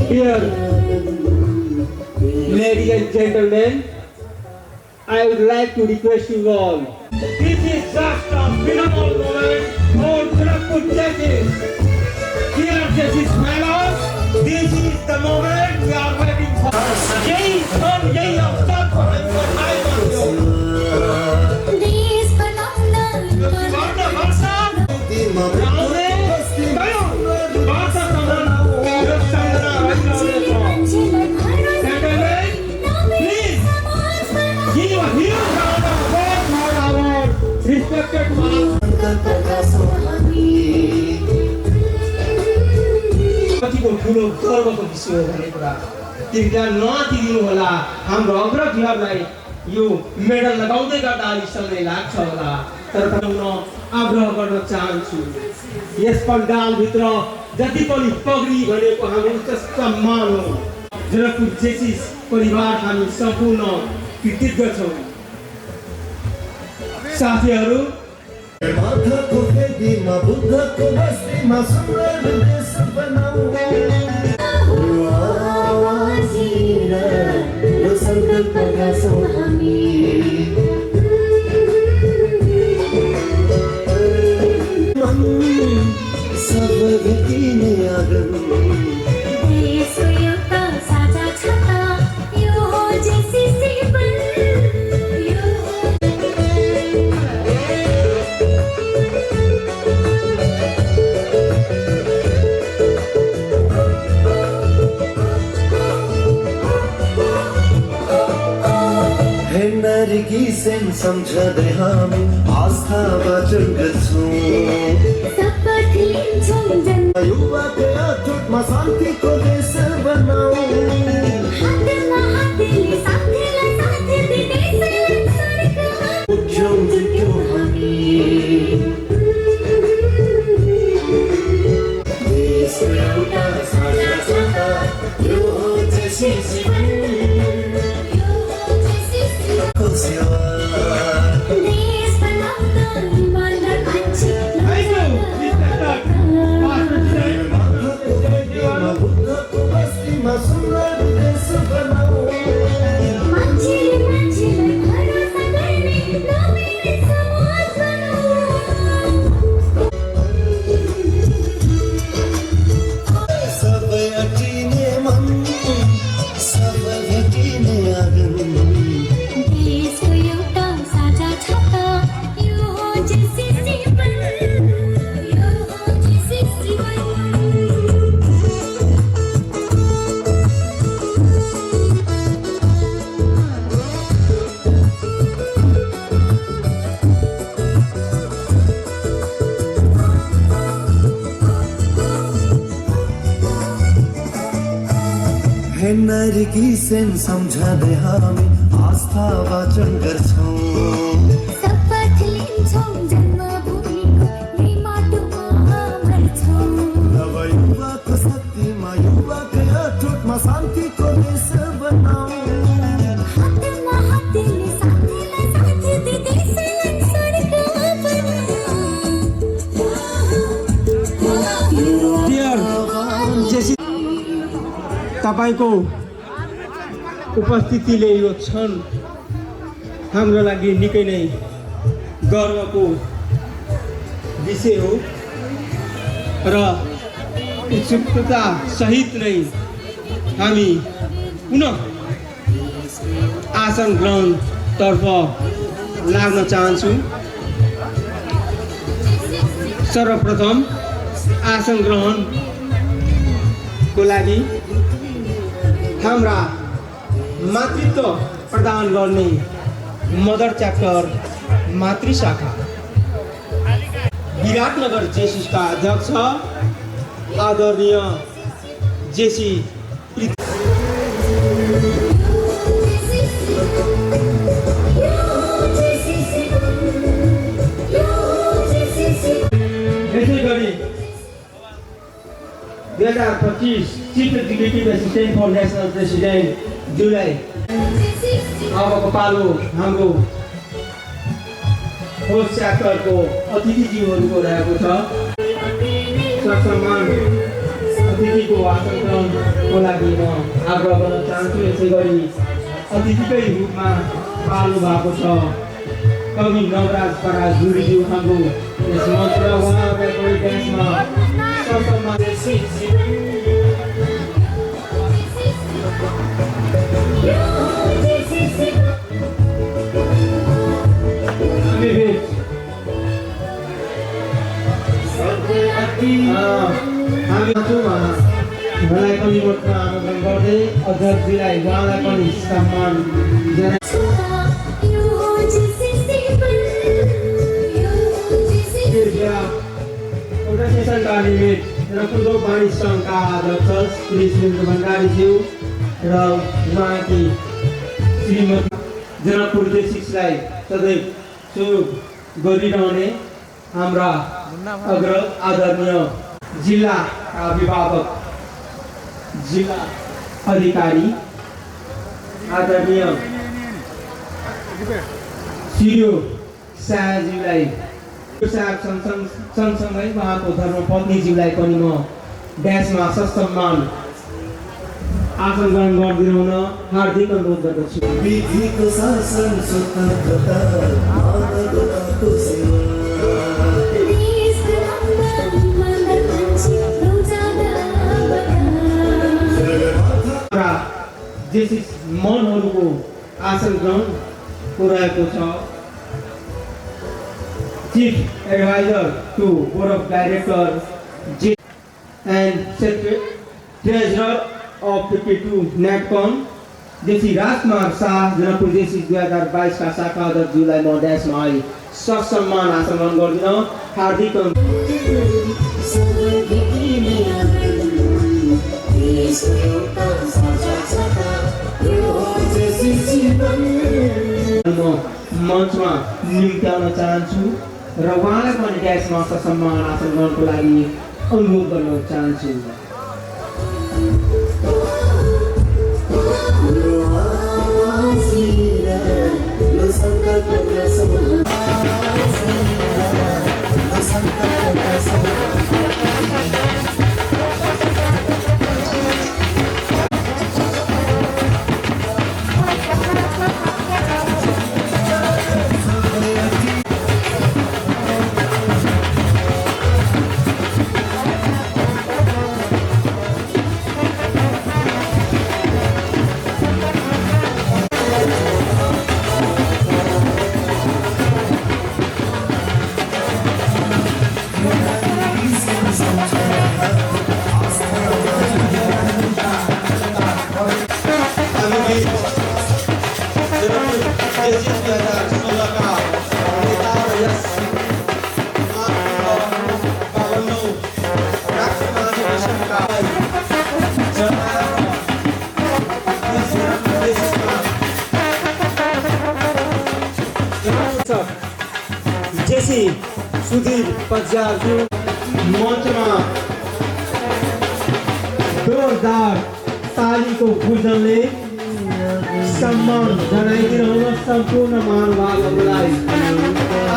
Here, ladies and gentlemen, I would like to request you all. This is just a minimal moment for Janakpur Justice. Here, Justice Malos, this is the moment we are waiting for. Yay, son, yay, कतिको ठुलो गर्वको विषय हो भन्ने कुरा तिर्दा नतिरिनु होला। हाम्रो अग्रजहरूलाई यो मेडल लगाउँदै गर्दा अलिक समय लाग्छ होला, तर बताउन आग्रह गर्न चाहन्छु। यस पण्डालभित्र जति पनि पगडी भनेको हाम्रो उच्च सम्मान हो। जनकपुर जेसिस परिवार हामी सम्पूर्ण कृतज्ञ छौँ। साथीहरू,
माधवको वेदीमा बुद्धको बस्तीमा सुन्दर देश बनाऊ। यो आवाज यो सङ्कल्प गाँछौँ हामी। सब भेटिने आँगन
देशको एउटा साझा छता यो हो जेसिस जीवन।
नारीकी सेन सम्झँदै हामी आस्था वाचन गर्छौँ।
शपथ लिन्छौँ
युवाको अटुटमा शान्तिको देश बनाऊ।
हातमा हातले साथीलाई साथ दिँदै संसारका
उठ्यौँ जित्यौँ हामी। देशको एउटा साझा छता यो हो जेसिस जीवन।
देश बनाउन इमानदार मान्छे
बुद्धको बस्तीमा सुन्दर देश बनाऊ।
मान्छेले मान्छेलाई भरोसा गर्ने नमिल्ने समाज बनाऊ।
सबै अटिने मन सबै भेटिने आँगन
देशको एउटा साझा छता यो हो जेसिस जीवन। यो हो जेसिस जीवन।
हे नारीकी सेन सम्झँदै हामी आस्था वाचन गर्छौँ।
शपथ लिन्छौँ जन्मभूमिको यही माटोमा मर्छौँ।
नव युवाको शक्तिमा युवाकै अटुटमा शान्तिको देश बनाऊ।
हातमा हातले साथीलाई साथ दिँदै संसारका
डियर जेसिस, तपाईँको उपस्थितिले यो क्षण हाम्रो लागि निकै नै गर्वको विषय हो र उत्सुकता सहित नै हामी पुनः आसन ग्रहणतर्फ लाग्न चाहन्छु। सर्वप्रथम आसन ग्रहणको लागि हाम्रा मातृत्व प्रदान गर्ने मदर च्याप्टर मातृशाखा विराटनगर जेसिसका अध्यक्ष आदरणीय जेसी यसै गरी 2025 chief executive assistant for national president जुलाई अबको पालो हाम्रो होस्ट च्याप्टरको अतिथिज्यूहरूको रहेको छ। सम्मान अतिथिको आसन ग्रहणको लागि म आग्रह गर्न चाहन्छु। यसै गरी अतिथिकै रूपमा पाल्नु भएको छ कवि नवराज पराज गुरुज्यू हाम्रो यस मञ्च र उहाँहरूको ड्यान्समा सम्मान मलाई पनि मोटमा आमन्त्रण गर्दै अध्यक्षजीलाई उहाँलाई पनि सम्मान एउटा सेसनका निमित्त जनकपुर वाणिज्य सङ्घका अध्यक्ष श्री सुरेन्द्र भण्डारीज्यू र उहाँकी श्रीमती जनकपुर देशिसलाई सदैव सहयोग गरिरहने हाम्रा आदरणीय जिल्लाका अभिभावक जिल्ला अधिकारी आदरणीय सिडिओ शाहज्यूलाई सँगसँगै उहाँको धर्मपत्नीज्यूलाई पनि म ड्यासमा ससम्मान आसन ग्रहण गरिदिनु हुन हार्दिक अनुरोध गर्दछु।
विधिको शासन स्वतन्त्रता मानवताको सेवा
जेसिस मनहरूको आसन ग्रहण पुर्याएको छ। Chief adviser to board of director and treasurer of 52 नेटकम जेसी राजकुमार शाह जनकपुर जेसी 2022 का शाखा अध्यक्षज्यूलाई म ड्यासमा आई ससम्मान आसन ग्रहण गरिदिन हार्दिक मञ्चमा निम्त्याउन चाहन्छु र उहाँलाई पनि ड्यासमा ससम्मान आसन ग्रहणको लागि अनुरोध गर्न चाहन्छु। जेसी सुधीर पज्यालज्यू मञ्चमा जोरदार तालीको गुन्जनले सम्मान जनाइदिनु सम्पूर्ण महानुभावहरूलाई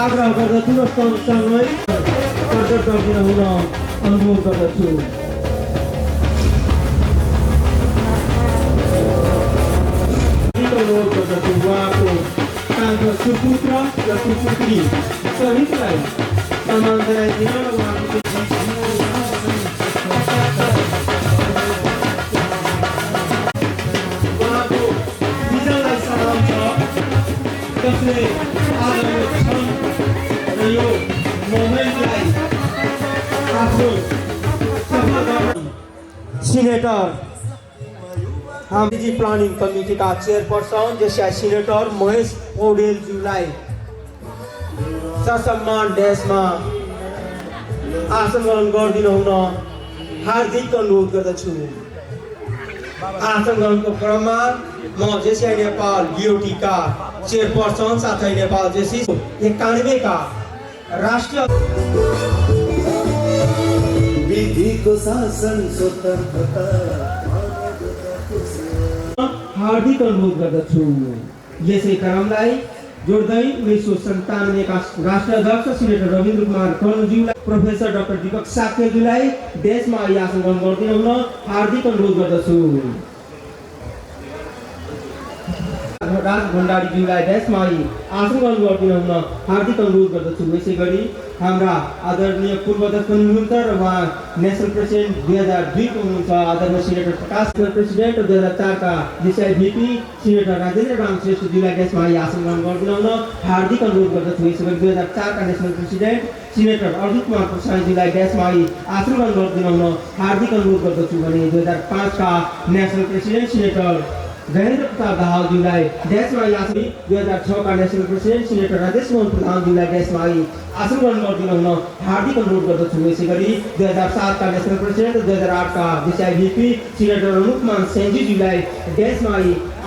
आग्रह गर्दछु र सँगसँगै प्रकट गरिदिनु हुन अनुरोध गर्दछु। उहाँको कान्छो सुपुत्र र सुपुत्री सहितलाई सम्मान जनाइदिन र उहाँको विजयलाई सलाम छ जसले आदरणीय छन् र यो मोमेन्टलाई आफ्नो सफल सिनेटर हामी प्लानिङ कमिटीका चेयरपर्सन जस्ता सिनेटर महेश पौडेलज्यूलाई ससम्मान ड्यासमा आसन ग्रहण गरिदिनु हुन हार्दिक अनुरोध गर्दछु। आसन ग्रहणको क्रममा म जेसिआई नेपाल बिओटीका चेयरपर्सन साथै नेपाल जेसी 91 का राष्ट्रिय
विधिको शासन स्वतन्त्रता
हार्दिक अनुरोध गर्दछु। यसै क्रमलाई जोड्दै 1997 का राष्ट्राध्यक्ष सिनेटर रविन्द्र कुमार कर्णज्यूलाई प्रोफेसर डाक्टर दीपक साक्यज्यूलाई देशमा आसन ग्रहण गरिदिनु हुन हार्दिक अनुरोध गर्दछु। राज भण्डारीज्यूलाई देशमा आसन ग्रहण गरिदिनु हुन हार्दिक अनुरोध गर्दछु। यसै गरी हाम्रा आदरणीय पूर्वदक्ष पनि हुनुहुन्छ र उहाँ नेसनल प्रेसिडेन्ट 2002 को हुनुहुन्छ आदरणीय सिनेटर प्रकाश प्रेसिडेन्ट 2004 का जेसिआई भिपी सिनेटर राजेन्द्र राम श्रेष्ठज्यूलाई देशमा आसन ग्रहण गरिदिनु हुन हार्दिक अनुरोध गर्दछु। यसै गरी 2004 का national president senator Arjun Kumar प्रसादज्यूलाई देशमा आसन ग्रहण गरिदिनु हुन हार्दिक अनुरोध गर्दछु भने 2005 का national president senator Jayendra Prasad दाहालज्यूलाई देशमा यात्री 2006 का national president senator Rajesh Mohan प्रधानज्यूलाई देशमा आसन ग्रहण गरिदिनु हुन हार्दिक अनुरोध गर्दछु। यसै गरी 2007 का नेसनल प्रेसिडेन्ट र 2008 का DCIVP सिनेटर अनुपमान सेनजीज्यूलाई देशमा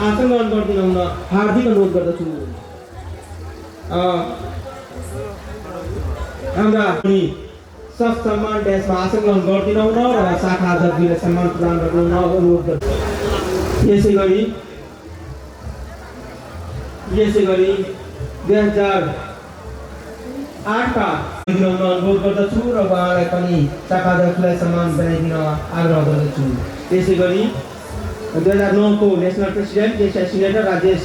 आसन ग्रहण गरिदिनु हुन हार्दिक अनुरोध गर्दछु। हाम्रा सम्मान देशमा आसन ग्रहण गरिदिनु हुन र शाखा अध्यक्षज्यूलाई सम्मान प्रदान गर्नु हुन अनुरोध गर्दछु। यसै गरी 2008 का अनुरोध गर्दछु र उहाँलाई पनि शाखा अध्यक्षलाई सम्मान बनाइदिन आग्रह गर्दछु। यसै गरी 2009 को नेसनल प्रेसिडेन्ट देशका सिनेटर राजेश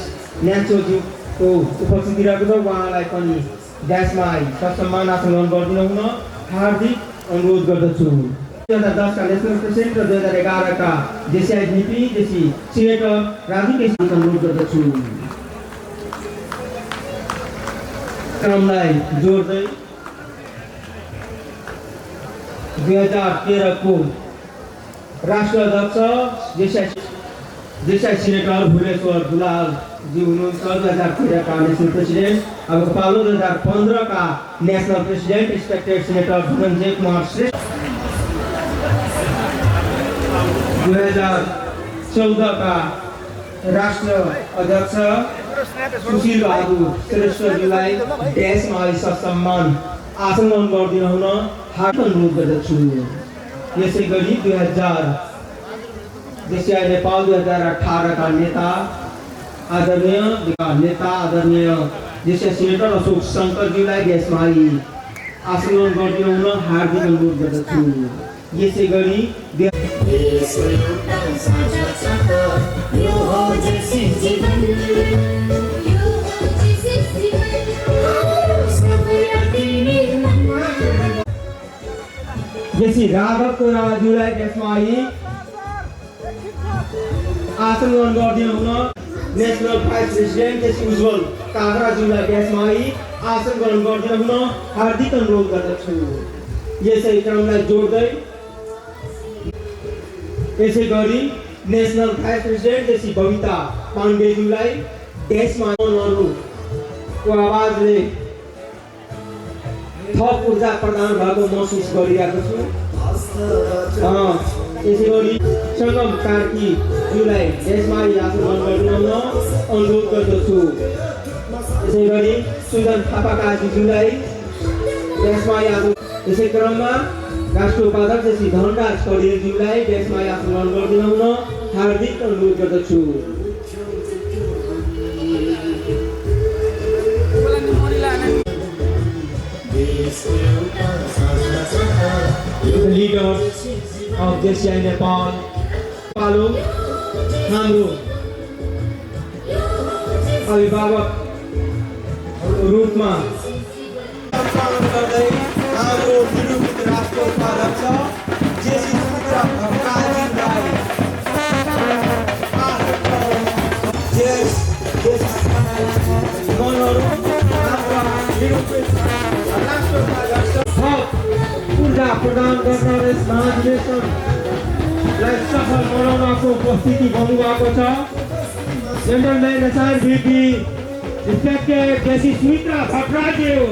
न्यान्चोज्यूको उपस्थिति रहेको छ। उहाँलाई पनि देशमा सम्मान आसन ग्रहण गरिदिनु हुन हार्दिक अनुरोध गर्दछु। 2010 का नेशनल प्रेसिडेन्ट र 2011 का DCIVP देशी सिनेटर राजु केसीको अनुरोध गर्दछु। क्रमलाई जोड्दै 2013 को राष्ट्र अध्यक्ष देशी सिनेटर भुवनेश्वर दुलाल जी हुनुहुन्छ। 2013 का नेशनल प्रेसिडेन्ट अब पालो 2015 का national president respected senator Dhananjay Kumar Shrestha. 2014 का राष्ट्र अध्यक्ष सुशील बहादुर श्रेष्ठज्यूलाई देशमा सम्मान आसन ग्रहण गरिदिनु हुन हार्दिक अनुरोध गर्दछु। यसै गरी 2000 DCI नेपाल 2018 का नेता आदरणीय देशीय सिनेटर अशोक शङ्करज्यूलाई देशमा आसन ग्रहण गरिदिनु हुन हार्दिक अनुरोध गर्दछु। यसै गरी राघव कोइरालाज्यूलाई देशमा आसन ग्रहण गरिदिनु हुन नेशनल भाइस प्रेसिडेन्ट देशी उज्जवल काभ्राज्यूलाई देशमा आसन ग्रहण गरिदिनु हुन हार्दिक अनुरोध गर्दछु। यसै क्रमलाई जोड्दै यसै गरी नेशनल भाइस प्रेसिडेन्ट देशी बबिता पाण्डेज्यूलाई देशमा को आवाजले थप ऊर्जा प्रदान भएको महसुस गरिरहेको छु। यसै गरी सङ्गम कार्कीज्यूलाई देशमा आसन ग्रहण गरिदिनु हुन अनुरोध गर्दछु। यसै गरी सुजन थापाकाजीज्यूलाई देशमा यसै क्रममा राष्ट्र उपाध्यक्ष श्री धनराज कडेलज्यूलाई देशमा आसन ग्रहण गरिदिनु हुन हार्दिक अनुरोध गर्दछु। The leaders of DCI Nepal पालो हाम्रो अभिभावक रूपमा हाम्रो निरूपित राष्ट्र उपाध्यक्ष जेसी सुमित्रा भट्टराईज्यूलाई ऊर्जा प्रदान गर्न यस महाधिवेशनलाई सफल बनाउनको उपस्थिति गर्नुभएको छ। General SRVP respected JC Sumitra भट्टराईज्यू।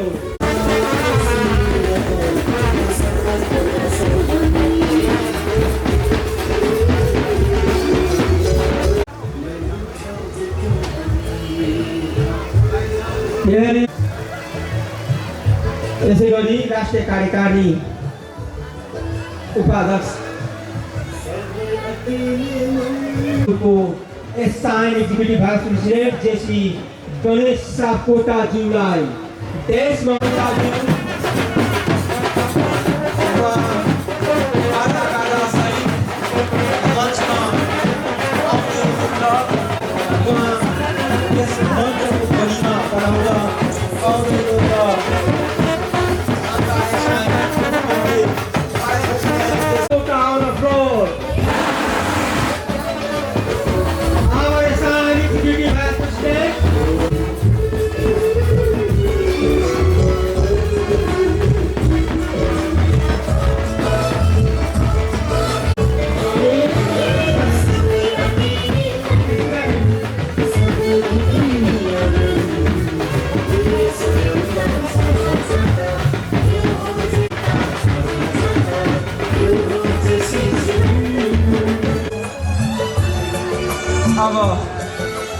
यसै गरी राष्ट्रिय कार्यकारिणी उपाध्यक्ष को assign executive vice president JC Ganesh सापकोटाज्यूलाई देशमा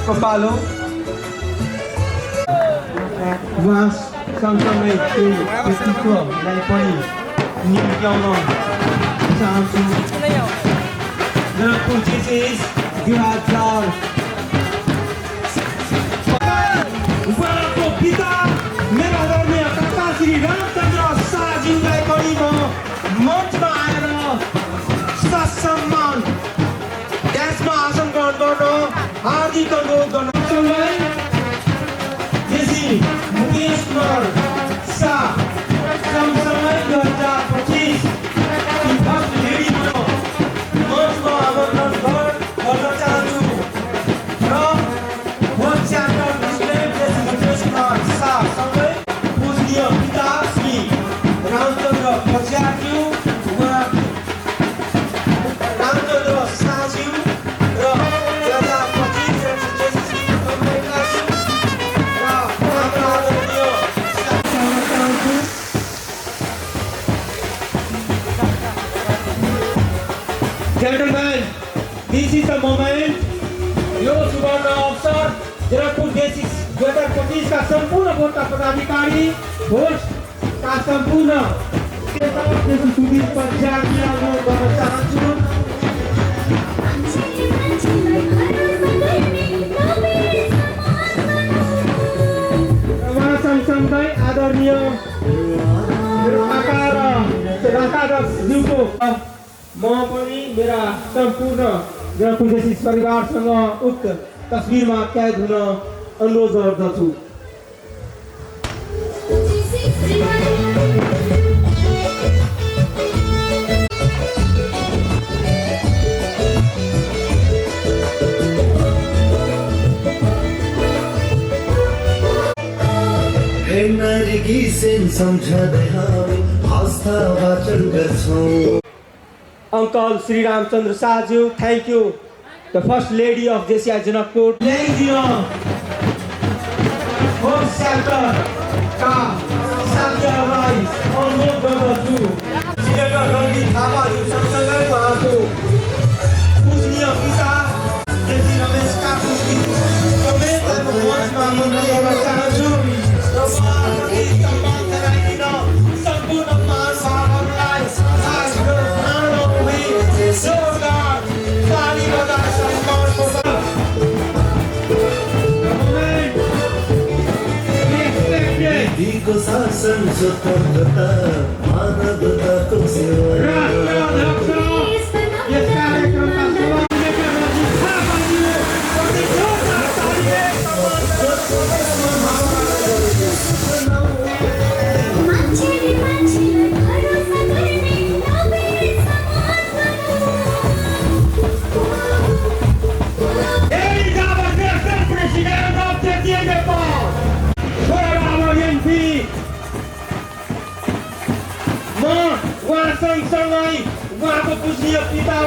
को पालो उहाँ सँगसँगै त्यो व्यक्तित्वलाई पनि निम्त्याउन चाहन्छु। जनकपुर जेसिस 2000 उहाँको पिता मेरा आदरणीय काका श्री रामचन्द्र शाहज्यूलाई पनि म मञ्चमा आएर ससम्मान त्यसमा आसन ग्रहण गर्न हार्दिक अनुरोध गर्न जेसी मुकेश कुमार शाह सँगसँगै 2025 फर्स्ट लेडी मञ्चमा आमन्त्रण गर्न चाहन्छु र fourth chapter president JC Mukesh Kumar शाहसँगै पूजनीय पिता श्री रामचन्द्र पच्याज्यू रामचन्द्र शाहज्यू र 2025 JC Gentlemen, this is the moment. यो सुवर्ण अवसर जनकपुर जेसिस 2025 का सम्पूर्ण बोर्डका पदाधिकारी होस्टका सम्पूर्ण सुदीप पच्याज्यूलाई अनुरोध गर्न चाहन्छु। उहाँ सँगसँगै आदरणीय काका र राकाज्यूको म पनि मेरा सम्पूर्ण जनकपुर जेसिस परिवारसँग उक्त तस्बिरमा कैद हुन अनुरोध गर्दछु। Uncle Sri Ramchandra Shahju, thank you. The first lady of JCI Janakpur. Ladies first chapter का साथीहरु अनुरोध गर्दछु। श्रीनगर रङ्गित थापाज्यू सँगसँगै उहाँको पूजनीय पिता जेसी रमेश काकुज्यू समेत मञ्चमा आमन्त्रण गर्न चाहन्छु। र उहाँप्रति सम्मान जनाइदिन सम्पूर्ण महानुभावहरूलाई आजको प्राणभूमि जोरदार ताली बजाएर सम्मानपूर्वक
विधिको शासन स्वतन्त्रता मानवताको सेवा
यस कार्यक्रमका सँगसँगै उहाँको पूजनीय पिता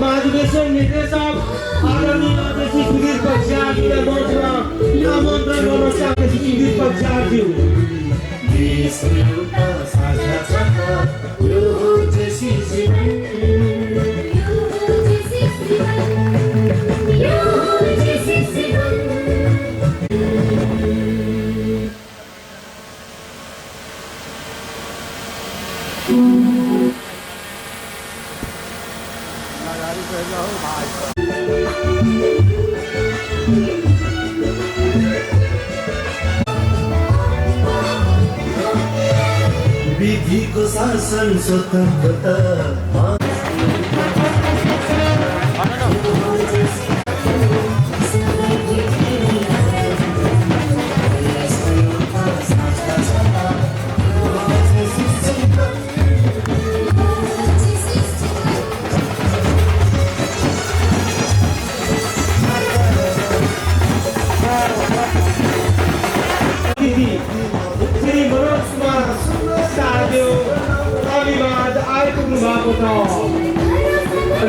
महाधिवेशन निर्देशक आदरणीय जेसी सुदीप पच्याज्यूलाई मञ्चमा आमन्त्रण गर्न चाहन्छु। सुदीप पच्याज्यू
विधिको शासन स्वतन्त्रता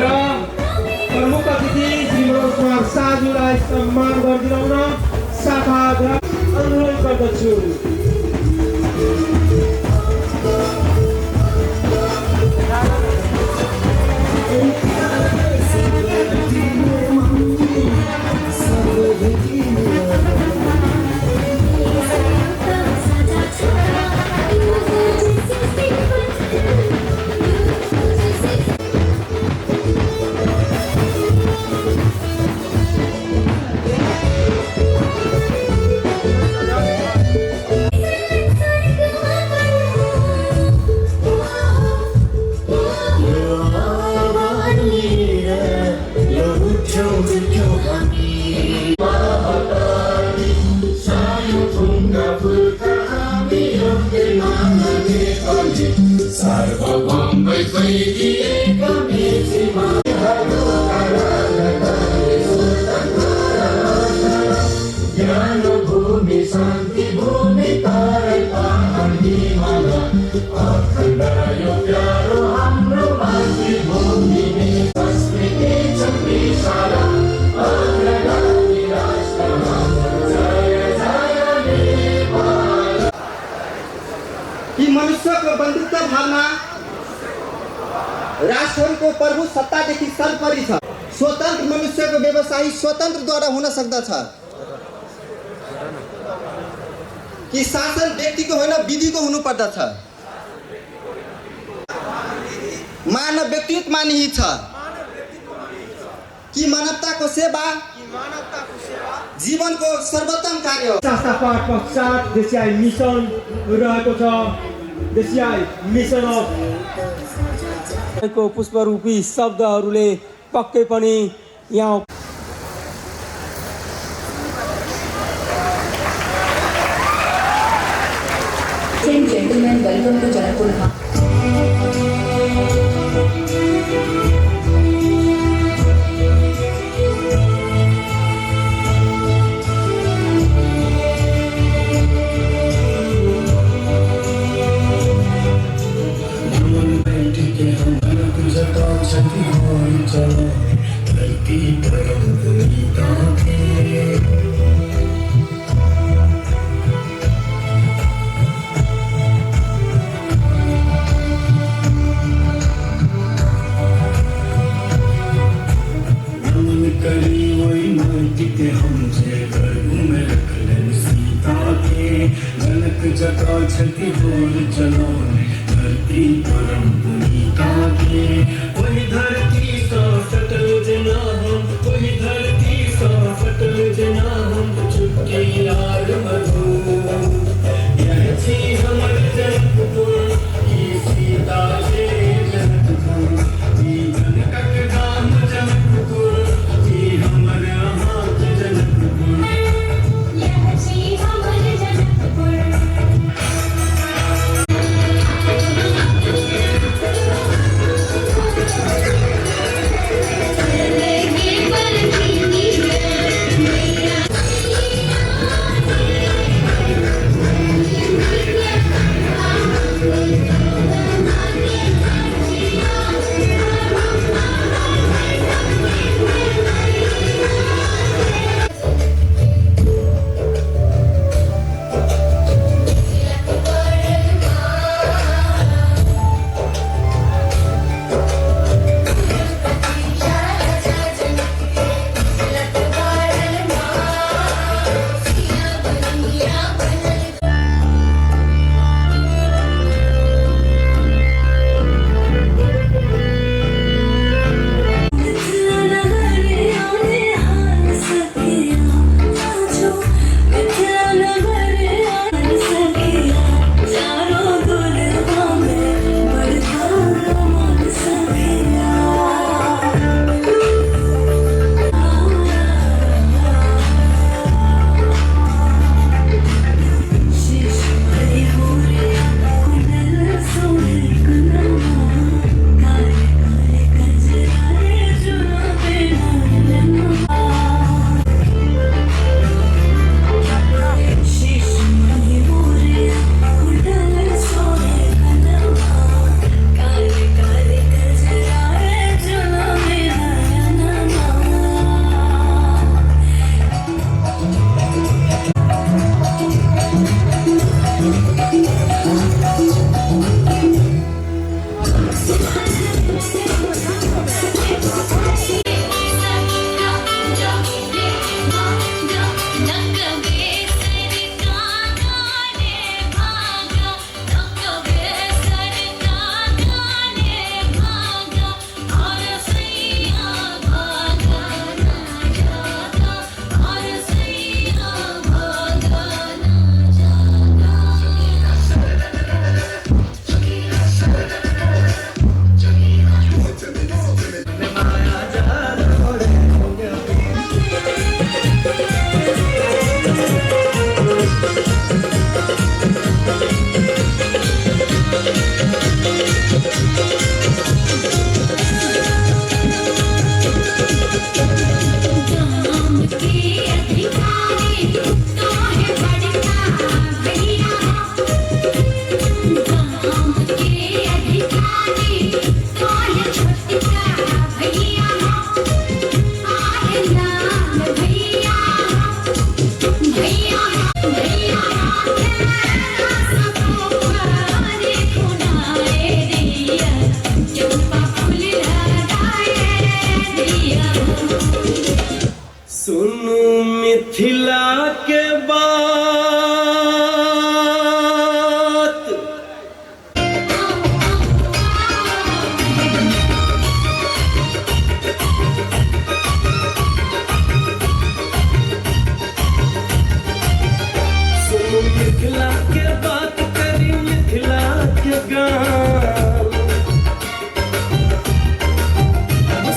र प्रमुख अतिथि श्री मनोज कुमार शाहज्यूलाई सम्मान गरिदिन शाखाद्वारा अनुरोध गर्दछु।
कि मनुष्यको बन्धुत्व भावना राष्ट्रहरूको प्रभु सत्तादेखि सर्वोपरि छ। स्वतन्त्र मनुष्यको व्यवसाय स्वतन्त्रद्वारा हुन सक्दछ कि शासन व्यक्तिको होइन विधिको हुनुपर्दछ। मानव व्यक्तित्वमा निहित छ कि मानवताको सेवा जीवनको सर्वोत्तम कार्य हो।
संस्थापक पश्चात देशियाई मिसन रहेको छ। देशियाई मिसन को पुष्परूपी शब्दहरूले पक्कै पनि यहाँ
Gentlemen, welcome to Jaipur.
जटा छति होर चलो धरती परम पुनीता के वही धरती सा सटल जना हम वही धरती सा सटल जना हम चुपके यार मधु यह थी हमर जनकपुर की सीता के जनकपुर की जनकक धाम जनकपुर की हमर यहाँ के जनकपुर
यह थी हमर जनकपुर।
मिथिला के बात सुनो मिथिला के बात करी मिथिला के गान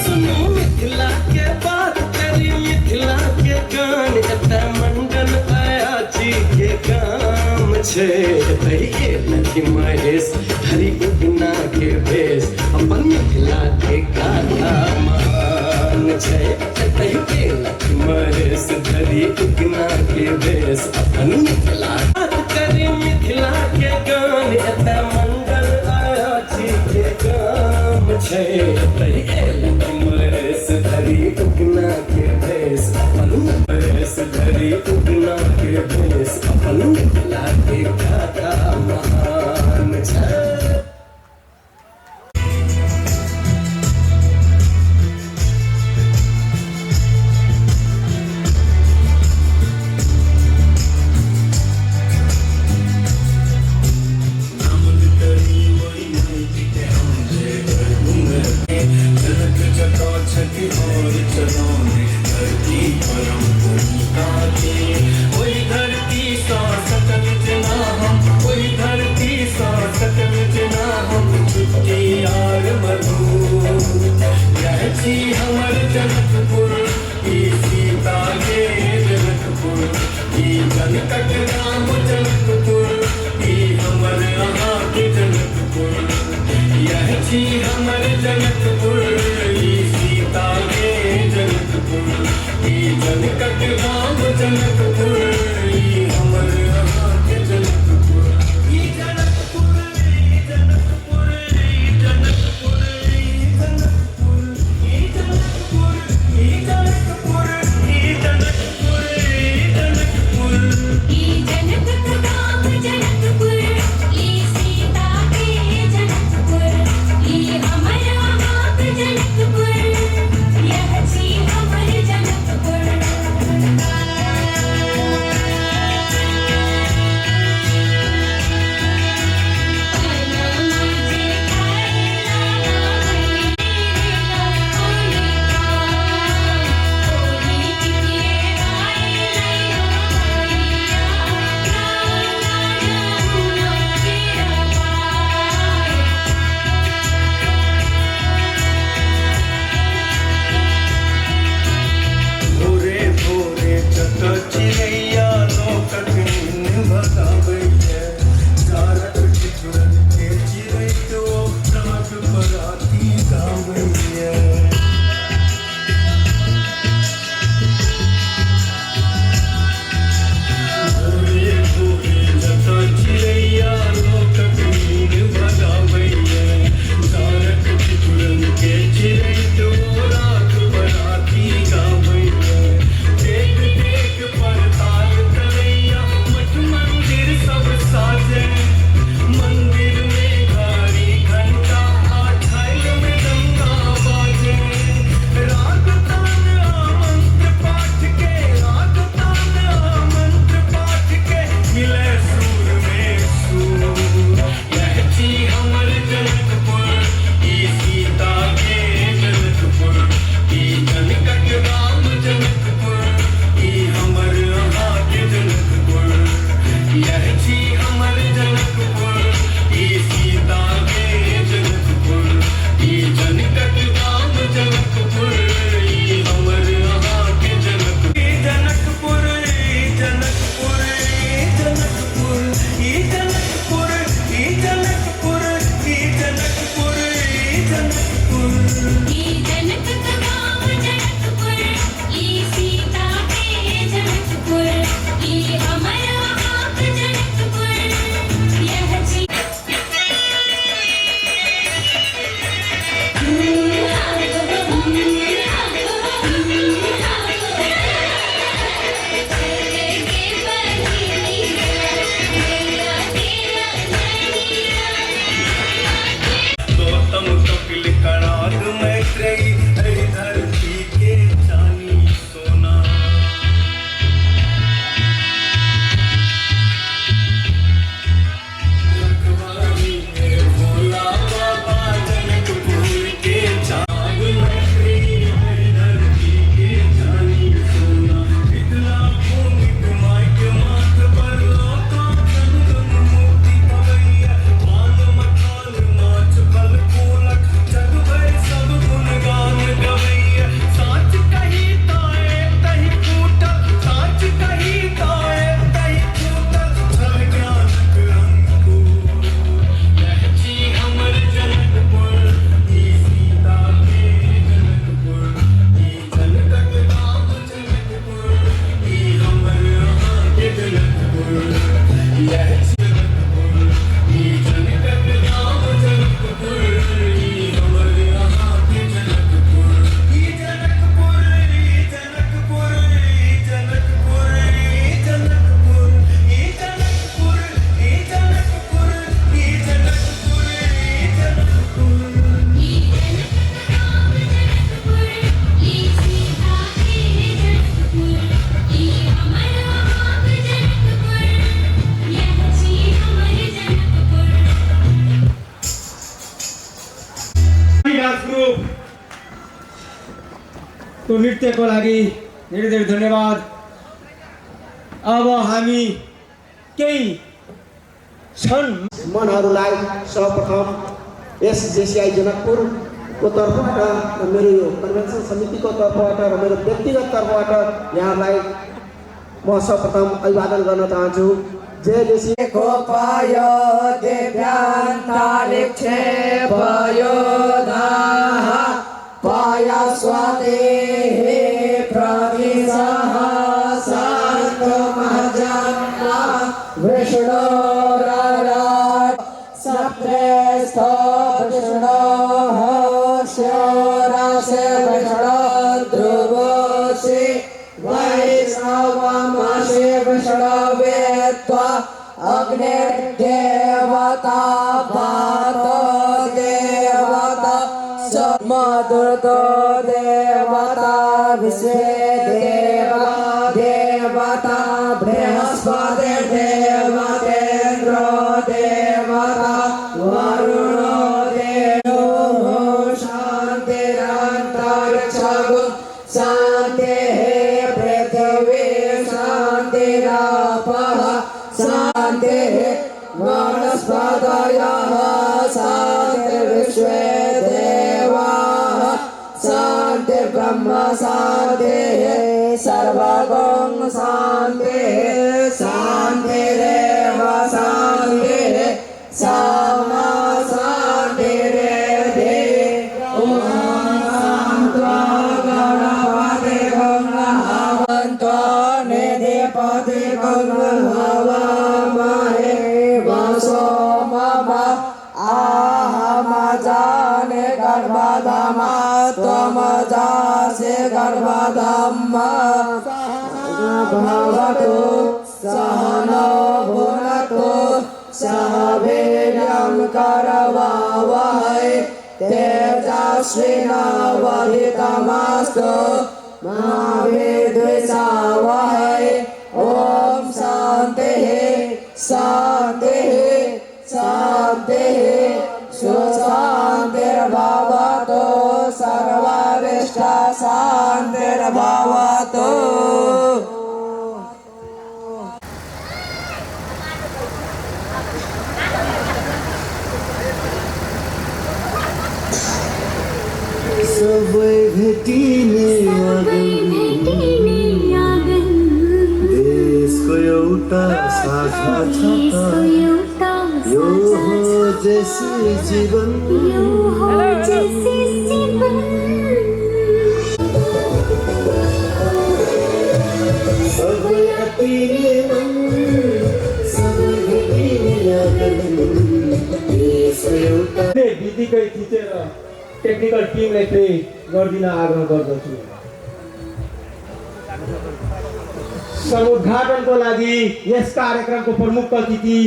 सुनो मिथिला के बात करी मिथिला के गान एतऽ मंडन आया जी के काम छे तहिए लखी महेश हरि उगना के भेष अपन मिथिला के गाथा मान छे तहिए लखी महेश हरि उगना के भेष अपन मिथिला बात करी मिथिला के गान एतऽ मंडन आया जी के काम छे तहिए लखी महेश हरि उगना के भेष अपन महेश हरि उगना के भेष अपन मिथिला के गाथा महान छे हमर जनकपुर ई सीता के जनकपुर ई जनकट राम जनकपुर ई हमर अहाँ के जनकपुर यह छी हमर जनकपुर ई सीता के जनकपुर ई जनकट राम जनकपुर ई हमर अहाँ के जनकपुर ई जनकपुर ई जनकपुर ई जनकपुर ई जनकपुर ई जनकपुर ई जनकपुर ई जनकपुर
राम जनकपुर ई सीता के जनकपुर ई हमर अहाँ
त्यो नृत्यको लागि धेरै धेरै धन्यवाद। अब हामी केही क्षण
मनहरूलाई सर्वप्रथम यस जेसिआई जनकपुरको तर्फबाट मेरो यो कन्भेन्सन समितिको तर्फबाट र मेरो व्यक्तिगत तर्फबाट यहाँलाई म सर्वप्रथम अभिवादन गर्न चाहन्छु। जय जेसिआई
को पायो दिव्यान्तरिक्षेपयो दाः पाया स्वाते प्रविशः सान्तमजन्मा विष्णोराराट सप्रेस्थ विष्णोः शिवरासे विष्णो ध्रुवोऽसि वैष्णवमसि विष्णवेत्वा अग्निर्देवता वातो देवता मधुर्तो देवता विश्वेदेवा देवता बृहस्पतिर्देवतेन्द्रो देवता वरुणो देवो शान्तिरन्तरिक्षगो शान्तिः पृथिवी शान्तिरापः शान्तिः वनस्पतयः शान्तिर्विश्वे देवाः शान्तिर्ब्रह्म शान्तिः सर्वगं शान्तिः शान्तिरेव शान्तिः सामा शान्तिरेधि ॐ शान्त्वा गणपति गङ्गावन्त्वा निधिपति गङ्गावामहे वसो मम आहमजाने गर्भधामा त्वमजासि गर्भधामा भवतु सहनो भुनक्तु सह वीर्यं करवावहै तेजस्विनावधितमस्तु मा विद्विषावहै ॐ शान्तिः शान्तिः शान्तिः सुशान्तिर्भवतु सर्वारिष्ट शान्तिर्भवतु।
सबै भेटिने आँगन देशको एउटा साझा छ यो हो जेसी जीवन सबै भेटिने मन सबै भेटिने आँगन देशको एउटा
बितिकै थिचेर टेक्निकल टिमलाई प्ले गरिदिन आग्रह गर्दछु। समुद्घाटनको लागि यस कार्यक्रमको प्रमुख अतिथि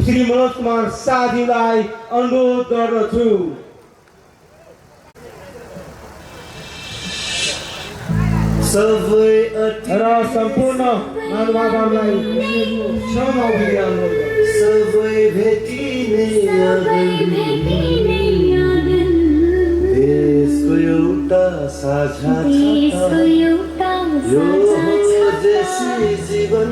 श्री मनोज कुमार शाहज्यूलाई अनुरोध गर्दछु।
सबै
र सम्पूर्ण महानुभावहरूलाई क्षमा अनुरोध गर्दछु।
सबै भेटिने देशको एउटा साझा छ यो हो जेसी जीवन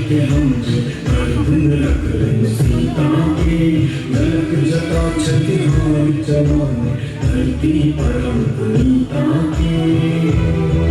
के हम कर रख सीता के झलक जता क्षति हो जमाने धरती परम पुनीता के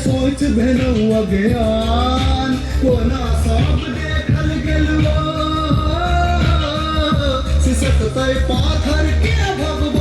सोच भेलौ अज्ञान कोना सब देखल गेलौ सिसकतै पाथर के भगवान